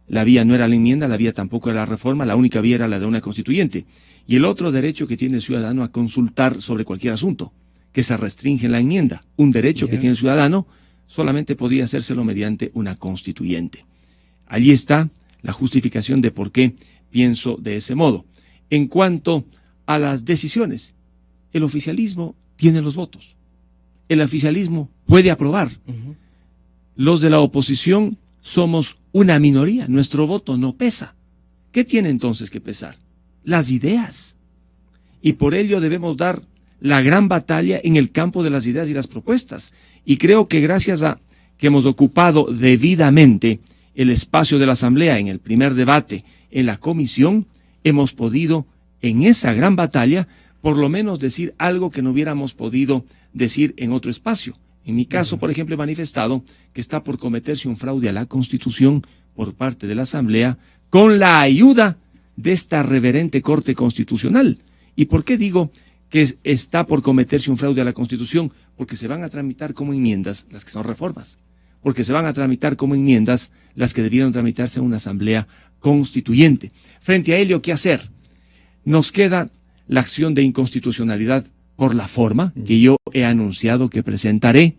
La vía no era la enmienda, la vía tampoco era la reforma, la única vía era la de una constituyente. Y el otro derecho que tiene el ciudadano a consultar sobre cualquier asunto, que se restringe en la enmienda. Un derecho que tiene el ciudadano solamente podía hacérselo mediante una constituyente. Allí está la justificación de por qué pienso de ese modo. En cuanto a las decisiones, el oficialismo tiene los votos. El oficialismo puede aprobar. Los de la oposición somos una minoría, nuestro voto no pesa. ¿Qué tiene entonces que pesar? Las ideas. Y por ello debemos dar la gran batalla en el campo de las ideas y las propuestas. Y creo que gracias a que hemos ocupado debidamente el espacio de la Asamblea en el primer debate en la comisión, hemos podido en esa gran batalla por lo menos decir algo que no hubiéramos podido decir en otro espacio. En mi caso, por ejemplo, he manifestado que está por cometerse un fraude a la Constitución por parte de la Asamblea con la ayuda de esta reverente Corte Constitucional. ¿Y por qué digo que está por cometerse un fraude a la Constitución? Porque se van a tramitar como enmiendas las que son reformas, porque se van a tramitar como enmiendas las que debieron tramitarse en una Asamblea Constituyente. Frente a ello, ¿qué hacer? Nos queda la acción de inconstitucionalidad por la forma que yo he anunciado que presentaré,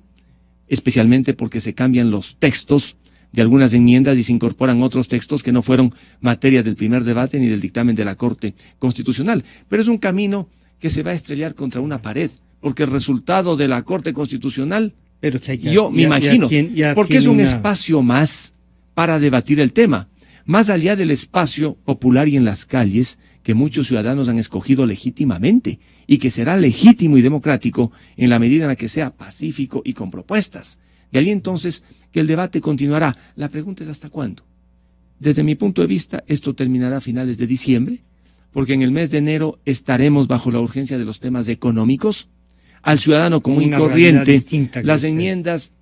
especialmente porque se cambian los textos de algunas enmiendas y se incorporan otros textos que no fueron materia del primer debate ni del dictamen de la Corte Constitucional. Pero es un camino que se va a estrellar contra una pared, porque el resultado de la Corte Constitucional, pero que yo me imagino, porque es un espacio más para debatir el tema, más allá del espacio popular y en las calles que muchos ciudadanos han escogido legítimamente y que será legítimo y democrático en la medida en la que sea pacífico y con propuestas. De ahí entonces que el debate continuará. La pregunta es ¿hasta cuándo? Desde mi punto de vista, esto terminará a finales de diciembre, porque en el mes de enero estaremos bajo la urgencia de los temas económicos. Al ciudadano común y corriente, las enmiendas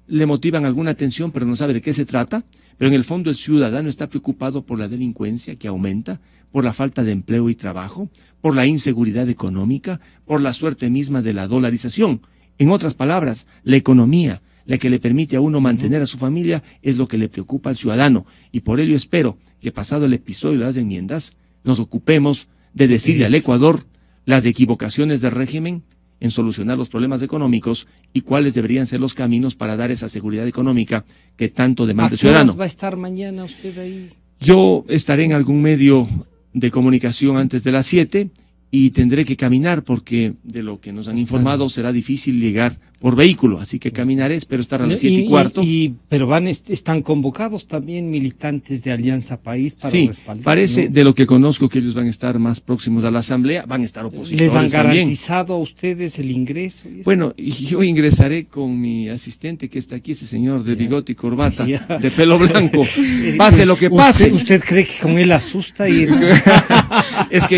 le motivan alguna atención, pero no sabe de qué se trata. Pero en el fondo el ciudadano está preocupado por la delincuencia que aumenta, por la falta de empleo y trabajo, por la inseguridad económica, por la suerte misma de la dolarización. En otras palabras, la economía, la que le permite a uno mantener a su familia, es lo que le preocupa al ciudadano. Y por ello espero que pasado el episodio de las enmiendas, nos ocupemos de decirle al Ecuador las equivocaciones del régimen en solucionar los problemas económicos y cuáles deberían ser los caminos para dar esa seguridad económica que tanto demanda el ciudadano. ¿Va a estar mañana usted ahí? Yo estaré en algún medio de comunicación antes de las 7 y tendré que caminar porque de lo que nos han informado será difícil llegar por vehículo, así que caminaré, espero estar a las 7:15. Pero están convocados también militantes de Alianza País para respaldar. Parece, ¿no? De lo que conozco, que ellos van a estar más próximos a la Asamblea, van a estar opositores. ¿Les han garantizado a ustedes el ingreso? Bueno, yo ingresaré con mi asistente que está aquí, ese señor de bigote y corbata, de pelo blanco. Pase lo que pase. ¿Usted cree que con él asusta ir? Es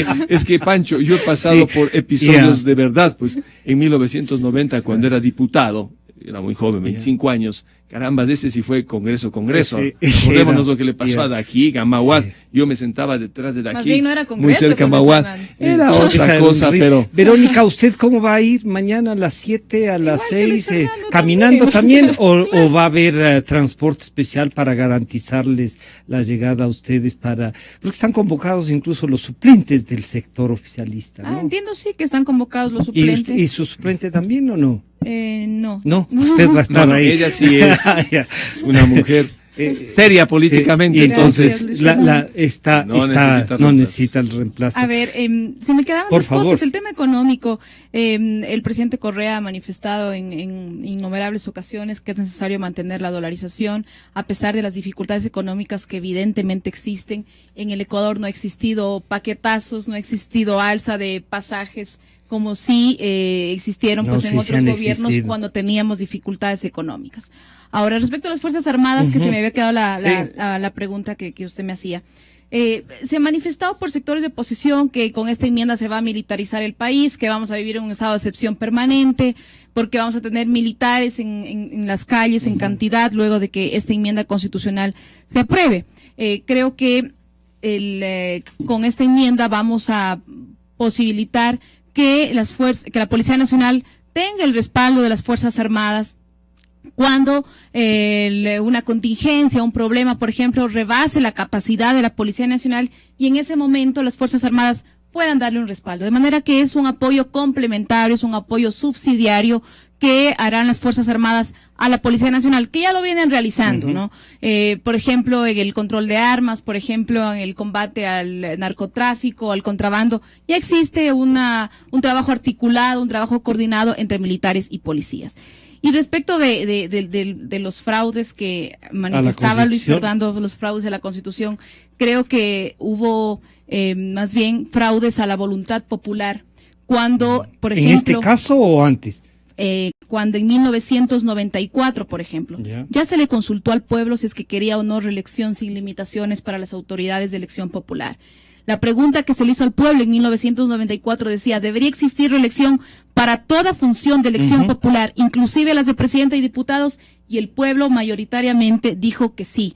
que Pancho, yo he pasado por episodios de verdad, pues en 1990 cuando era diputado, era muy joven, 25 años, caramba, ese sí fue Congreso. Acordémonos lo que le pasó a Dají, Gamahuat, yo me sentaba detrás de Dají, más bien no era Congreso, muy cerca de Gamahuat, era otra cosa, pero... Verónica, ¿usted cómo va a ir mañana a las 7, a las 6, caminando también o va a haber transporte especial para garantizarles la llegada a ustedes porque están convocados incluso los suplentes del sector oficialista, ¿no? Entiendo, sí, que están convocados los suplentes. ¿Y su suplente también o no? No. No, usted va a estar ahí. Ella sí es una mujer seria políticamente, y entonces gracias, no necesita el reemplazo. A ver, se me quedaban dos cosas. El tema económico, el presidente Correa ha manifestado en innumerables ocasiones que es necesario mantener la dolarización a pesar de las dificultades económicas que evidentemente existen. En el Ecuador no ha existido paquetazos, no ha existido alza de pasajes como sí existieron en otros gobiernos cuando teníamos dificultades económicas. Ahora, respecto a las Fuerzas Armadas, que se me había quedado la pregunta que usted me hacía. Se ha manifestado por sectores de oposición que con esta enmienda se va a militarizar el país, que vamos a vivir en un estado de excepción permanente, porque vamos a tener militares en las calles en cantidad luego de que esta enmienda constitucional se apruebe. Creo que con esta enmienda vamos a posibilitar que la Policía Nacional tenga el respaldo de las Fuerzas Armadas cuando una contingencia, un problema, por ejemplo, rebase la capacidad de la Policía Nacional y en ese momento las Fuerzas Armadas puedan darle un respaldo. De manera que es un apoyo complementario, es un apoyo subsidiario que harán las Fuerzas Armadas a la Policía Nacional, que ya lo vienen realizando, ¿no? Por ejemplo, en el control de armas, por ejemplo, en el combate al narcotráfico, al contrabando, ya existe un trabajo articulado, un trabajo coordinado entre militares y policías. Y respecto de los fraudes que manifestaba Luis Fernando, los fraudes de la Constitución, creo que hubo más bien fraudes a la voluntad popular. Cuando, por ejemplo... ¿En este caso o antes? Cuando en 1994, por ejemplo, ya se le consultó al pueblo si es que quería o no reelección sin limitaciones para las autoridades de elección popular. La pregunta que se le hizo al pueblo en 1994 decía, ¿debería existir reelección para toda función de elección popular, inclusive las de presidente y diputados? Y el pueblo mayoritariamente dijo que sí.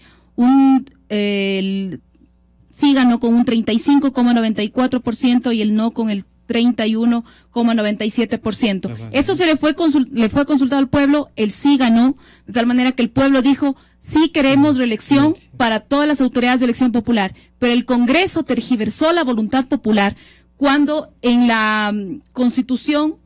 Sí ganó con un 35,94% y el no con el 31,97%. Eso se le fue consultado al pueblo, el sí ganó, de tal manera que el pueblo dijo, sí queremos reelección para todas las autoridades de elección popular, pero el Congreso tergiversó la voluntad popular cuando en la Constitución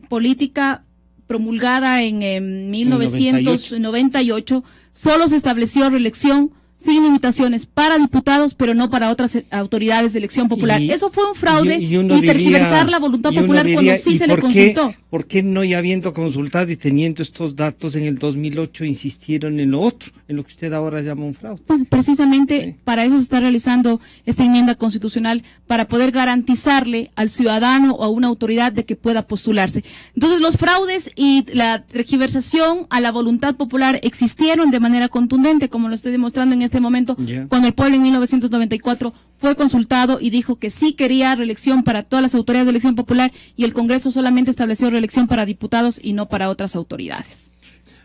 política promulgada en 1998 solo se estableció reelección sin limitaciones para diputados, pero no para otras autoridades de elección popular. Eso fue un fraude y tergiversar la voluntad popular cuando sí se le consultó. ¿Por qué no, ya habiendo consultado y teniendo estos datos en el 2008, insistieron en lo otro, en lo que usted ahora llama un fraude? Bueno, precisamente para eso se está realizando esta enmienda constitucional, para poder garantizarle al ciudadano o a una autoridad de que pueda postularse. Entonces, los fraudes y la tergiversación a la voluntad popular existieron de manera contundente, como lo estoy demostrando en este momento, cuando el pueblo en 1994 fue consultado y dijo que sí quería reelección para todas las autoridades de elección popular y el Congreso solamente estableció reelección para diputados y no para otras autoridades.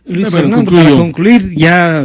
Luis Fernando, para concluir, ya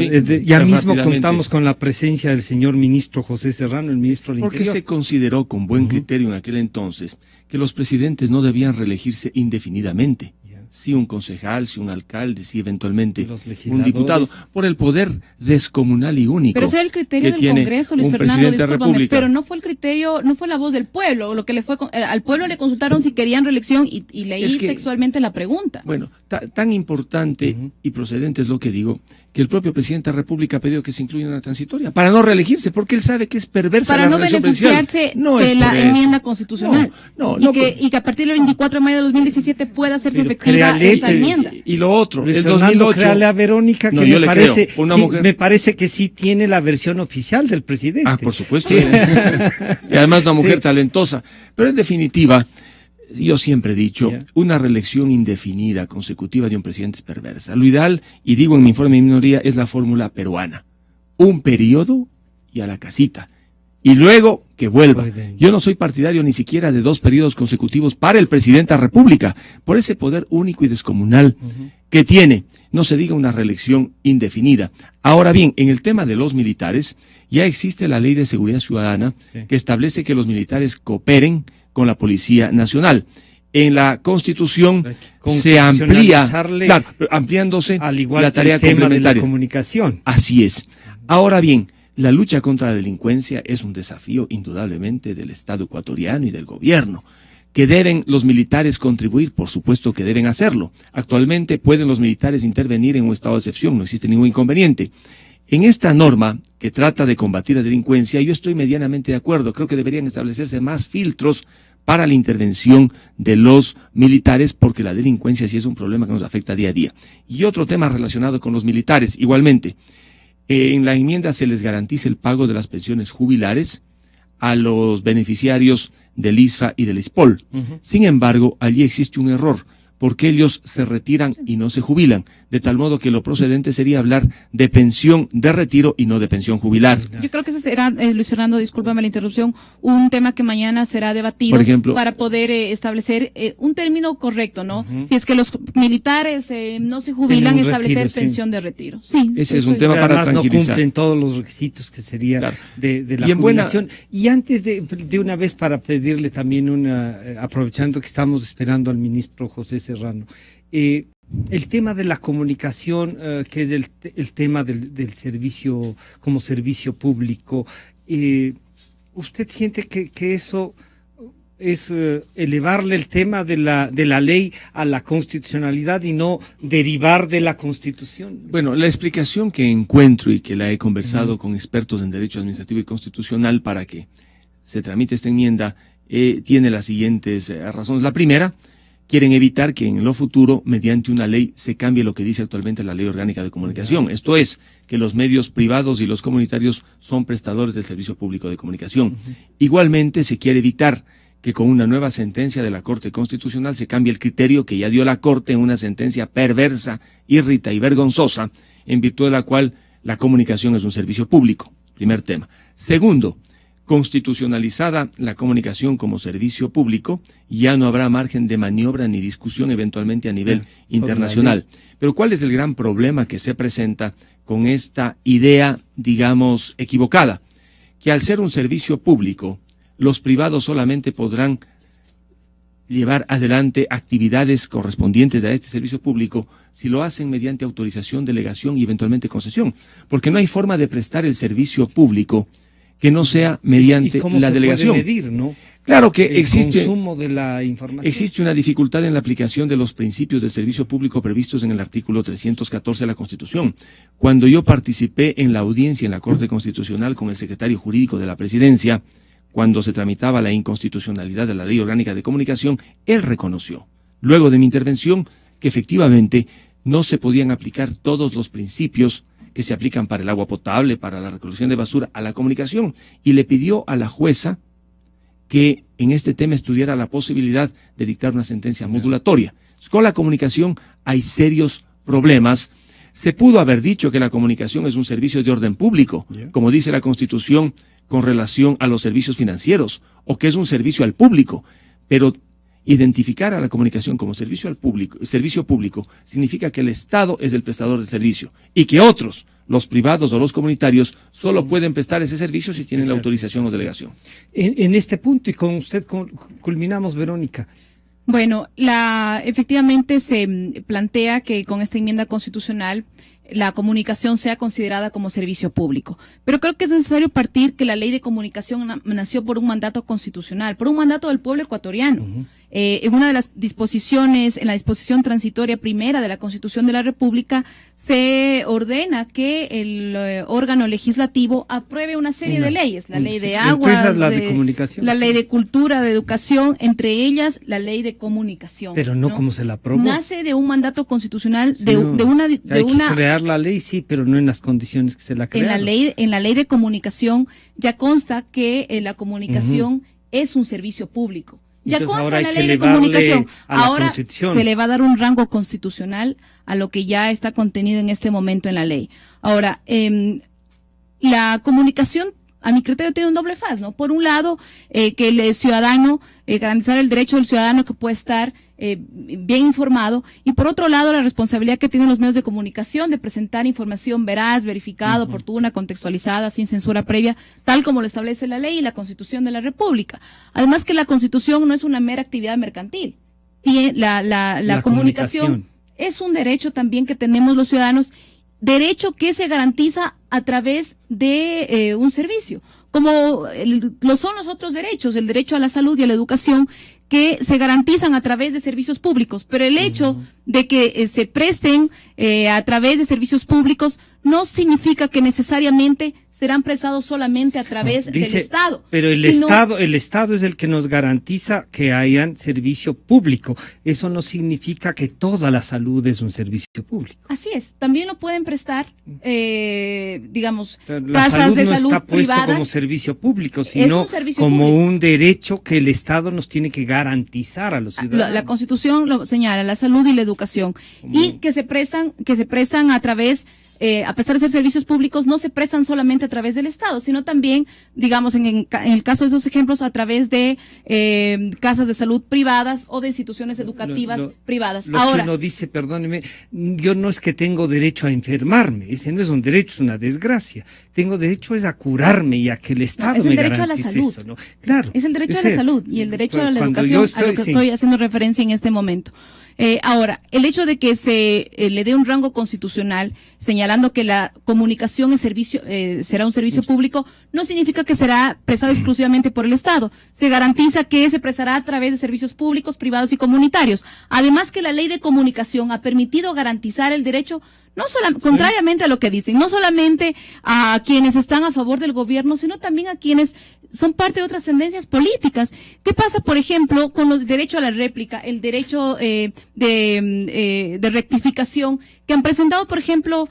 mismo contamos con la presencia del señor ministro José Serrano, el ministro del Interior. Porque se consideró con buen criterio en aquel entonces que los presidentes no debían reelegirse indefinidamente. Si un concejal, si un alcalde, si eventualmente un diputado, por el poder descomunal y único. Pero ese era el criterio del Congreso, Luis Fernando, discúlpame, pero no fue el criterio, no fue la voz del pueblo, lo que le fue al pueblo le consultaron si querían reelección y leí textualmente la pregunta. Bueno, tan importante y procedente es lo que digo, que el propio presidente de la República ha pedido que se incluya una transitoria para no reelegirse, porque él sabe que es perversa la relación presidencial. Para no beneficiarse de la enmienda constitucional. Y que a partir del 24 de mayo de 2017 pueda hacerse efectiva esta enmienda. Y lo otro, Luis el Fernando, 2008. créale a Verónica que me parece que sí tiene la versión oficial del presidente. Ah, por supuesto. Y además una mujer talentosa. Pero en definitiva, yo siempre he dicho, una reelección indefinida, consecutiva de un presidente es perversa. Lo ideal, y digo en mi informe de minoría, es la fórmula peruana. Un periodo y a la casita. Y luego que vuelva. Yo no soy partidario ni siquiera de 2 periodos consecutivos para el presidente de la República, por ese poder único y descomunal que tiene. No se diga una reelección indefinida. Ahora bien, en el tema de los militares, ya existe la Ley de Seguridad Ciudadana que establece que los militares cooperen con la Policía Nacional. En la Constitución se amplía, ampliándose al igual la tarea que el tema complementaria. De la comunicación. Así es. Ahora bien, la lucha contra la delincuencia es un desafío indudablemente del Estado ecuatoriano y del gobierno. ¿Que deben los militares contribuir? Por supuesto que deben hacerlo. Actualmente pueden los militares intervenir en un estado de excepción, no existe ningún inconveniente. En esta norma que trata de combatir la delincuencia, yo estoy medianamente de acuerdo. Creo que deberían establecerse más filtros para la intervención de los militares, porque la delincuencia sí es un problema que nos afecta día a día. Y otro tema relacionado con los militares, igualmente. En la enmienda se les garantiza el pago de las pensiones jubilares a los beneficiarios del ISFA y del ISPOL. Sin embargo, allí existe un error, porque ellos se retiran y no se jubilan, de tal modo que lo procedente sería hablar de pensión de retiro y no de pensión jubilar. Yo creo que ese será, Luis Fernando, discúlpame la interrupción, un tema que mañana será debatido, por ejemplo, para poder establecer un término correcto, ¿no? Si es que los militares no se jubilan, establecer pensión de retiro. Sí, ese es un tema para tranquilizar. No cumplen todos los requisitos que sería de la jubilación. Y antes de una vez, para pedirle también aprovechando que estamos esperando al ministro José Serrano, el tema de la comunicación, que es el tema del servicio como servicio público, ¿usted siente que eso es elevarle el tema de la ley a la constitucionalidad y no derivar de la Constitución? Bueno, la explicación que encuentro y que la he conversado con expertos en Derecho Administrativo y Constitucional para que se tramite esta enmienda tiene las siguientes razones. La primera, quieren evitar que en lo futuro, mediante una ley, se cambie lo que dice actualmente la Ley Orgánica de Comunicación. Esto es, que los medios privados y los comunitarios son prestadores del servicio público de comunicación. Igualmente, se quiere evitar que con una nueva sentencia de la Corte Constitucional se cambie el criterio que ya dio la Corte en una sentencia perversa, irrita y vergonzosa, en virtud de la cual la comunicación es un servicio público. Primer tema. Segundo, constitucionalizada la comunicación como servicio público, ya no habrá margen de maniobra ni discusión eventualmente a nivel internacional. Pero ¿cuál es el gran problema que se presenta con esta idea, digamos, equivocada? Que al ser un servicio público, los privados solamente podrán llevar adelante actividades correspondientes a este servicio público si lo hacen mediante autorización, delegación y eventualmente concesión. Porque no hay forma de prestar el servicio público que no sea mediante la delegación. ¿Cómo se puede medir, no? Claro que el consumo de la información. Existe una dificultad en la aplicación de los principios del servicio público previstos en el artículo 314 de la Constitución. Cuando yo participé en la audiencia en la Corte Constitucional con el secretario jurídico de la Presidencia, cuando se tramitaba la inconstitucionalidad de la Ley Orgánica de Comunicación, él reconoció, luego de mi intervención, que efectivamente no se podían aplicar todos los principios que se aplican para el agua potable, para la recolección de basura, a la comunicación, y le pidió a la jueza que en este tema estudiara la posibilidad de dictar una sentencia modulatoria. Con la comunicación hay serios problemas. Se pudo haber dicho que la comunicación es un servicio de orden público, como dice la Constitución con relación a los servicios financieros, o que es un servicio al público, pero identificar a la comunicación como servicio público significa que el Estado es el prestador del servicio y que otros, los privados o los comunitarios, solo pueden prestar ese servicio si tienen la autorización o delegación. En este punto, y con usted culminamos, Verónica. Bueno, efectivamente se plantea que con esta enmienda constitucional la comunicación sea considerada como servicio público. Pero creo que es necesario partir que la ley de comunicación nació por un mandato constitucional, por un mandato del pueblo ecuatoriano. En una de las disposiciones, en la disposición transitoria primera de la Constitución de la República, se ordena que el órgano legislativo apruebe una serie de leyes, la ley de aguas, la de comunicación, la ley de cultura, de educación, entre ellas la ley de comunicación. Pero no como se la aprobó. Nace de un mandato constitucional, hay que crear la ley, sí, pero no en las condiciones que se la crearon. En la ley de comunicación ya consta que la comunicación es un servicio público. Ya entonces, consta ahora en la hay ley que de comunicación. Ahora se le va a dar un rango constitucional a lo que ya está contenido en este momento en la ley. Ahora, la comunicación, a mi criterio, tiene un doble faz, ¿no? Por un lado, que el ciudadano, garantizar el derecho del ciudadano que puede estar bien informado, y por otro lado la responsabilidad que tienen los medios de comunicación de presentar información veraz, verificada, oportuna, contextualizada, sin censura previa, tal como lo establece la ley y la Constitución de la República. Además que la Constitución no es una mera actividad mercantil. La comunicación es un derecho también que tenemos los ciudadanos, derecho que se garantiza a través de un servicio, como lo son los otros derechos, el derecho a la salud y a la educación, que se garantizan a través de servicios públicos, pero el hecho de que se presten a través de servicios públicos no significa que necesariamente serán prestados solamente a través del Estado. Pero el Estado es el que nos garantiza que hayan servicio público. Eso no significa que toda la salud es un servicio público. Así es. También lo pueden prestar, digamos, casas de salud no está puesto privadas como servicio público, sino como un derecho que el Estado nos tiene que garantizar a los ciudadanos. La Constitución lo señala, la salud y la educación, y que se prestan a través, a pesar de ser servicios públicos, no se prestan solamente a través del Estado, sino también, digamos, en el caso de esos ejemplos, a través de casas de salud privadas o de instituciones educativas privadas. Ahora, que uno dice, perdóneme, yo no es que tengo derecho a enfermarme, ese no es un derecho, es una desgracia. Tengo derecho a curarme y a que el Estado me garantice eso, ¿no? Claro. Es el derecho a la salud y el derecho a la educación, a lo que estoy haciendo referencia en este momento. Ahora, el hecho de que se le dé un rango constitucional señalando que la comunicación será un servicio público, no significa que será prestado exclusivamente por el Estado. Se garantiza que se prestará a través de servicios públicos, privados y comunitarios. Además que la ley de comunicación ha permitido garantizar el derecho no contrariamente a lo que dicen, no solamente a quienes están a favor del gobierno, sino también a quienes son parte de otras tendencias políticas. ¿Qué pasa, por ejemplo, con los derechos a la réplica, el derecho de rectificación que han presentado, por ejemplo,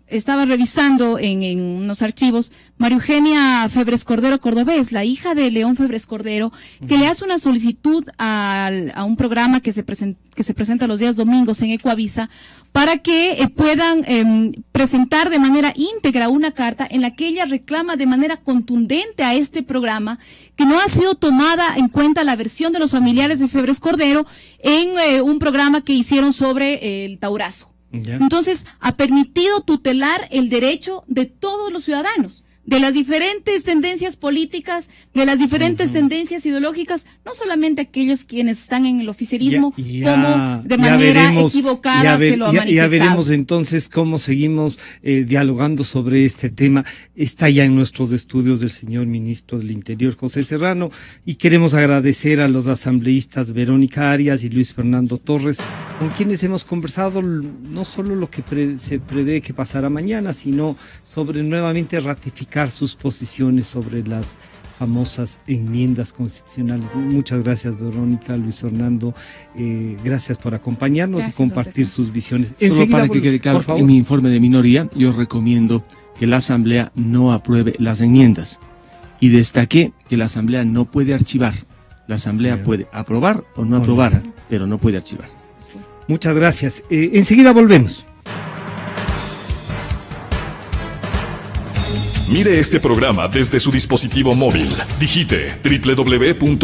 estaba revisando en unos archivos, María Eugenia Febres Cordero Cordobés, la hija de León Febres Cordero, que le hace una solicitud a un programa que se presenta los días domingos en Ecuavisa para que puedan presentar de manera íntegra una carta en la que ella reclama de manera contundente a este programa que no ha sido tomada en cuenta la versión de los familiares de Febres Cordero en un programa que hicieron sobre el taurazo. Yeah. Entonces, ha permitido tutelar el derecho de todos los ciudadanos, de las diferentes tendencias políticas, de las diferentes tendencias ideológicas, no solamente aquellos quienes están en el oficialismo, como de manera equivocada se lo ha manifestado. Ya veremos entonces cómo seguimos dialogando sobre este tema. Está ya en nuestros estudios del señor ministro del Interior, José Serrano, y queremos agradecer a los asambleístas Verónica Arias y Luis Fernando Torres, con quienes hemos conversado no solo lo que se prevé que pasará mañana, sino sobre nuevamente ratificar sus posiciones sobre las famosas enmiendas constitucionales. Muchas gracias, Verónica, Luis Fernando, gracias por acompañarnos. Gracias, y compartir sus visiones. Solo para que quede claro, en mi informe de minoría, yo recomiendo que la Asamblea no apruebe las enmiendas y destaqué que la Asamblea no puede archivar. La Asamblea puede aprobar o no aprobar, pero no puede archivar. Muchas gracias. Enseguida volvemos. Mire este programa desde su dispositivo móvil. Digite www.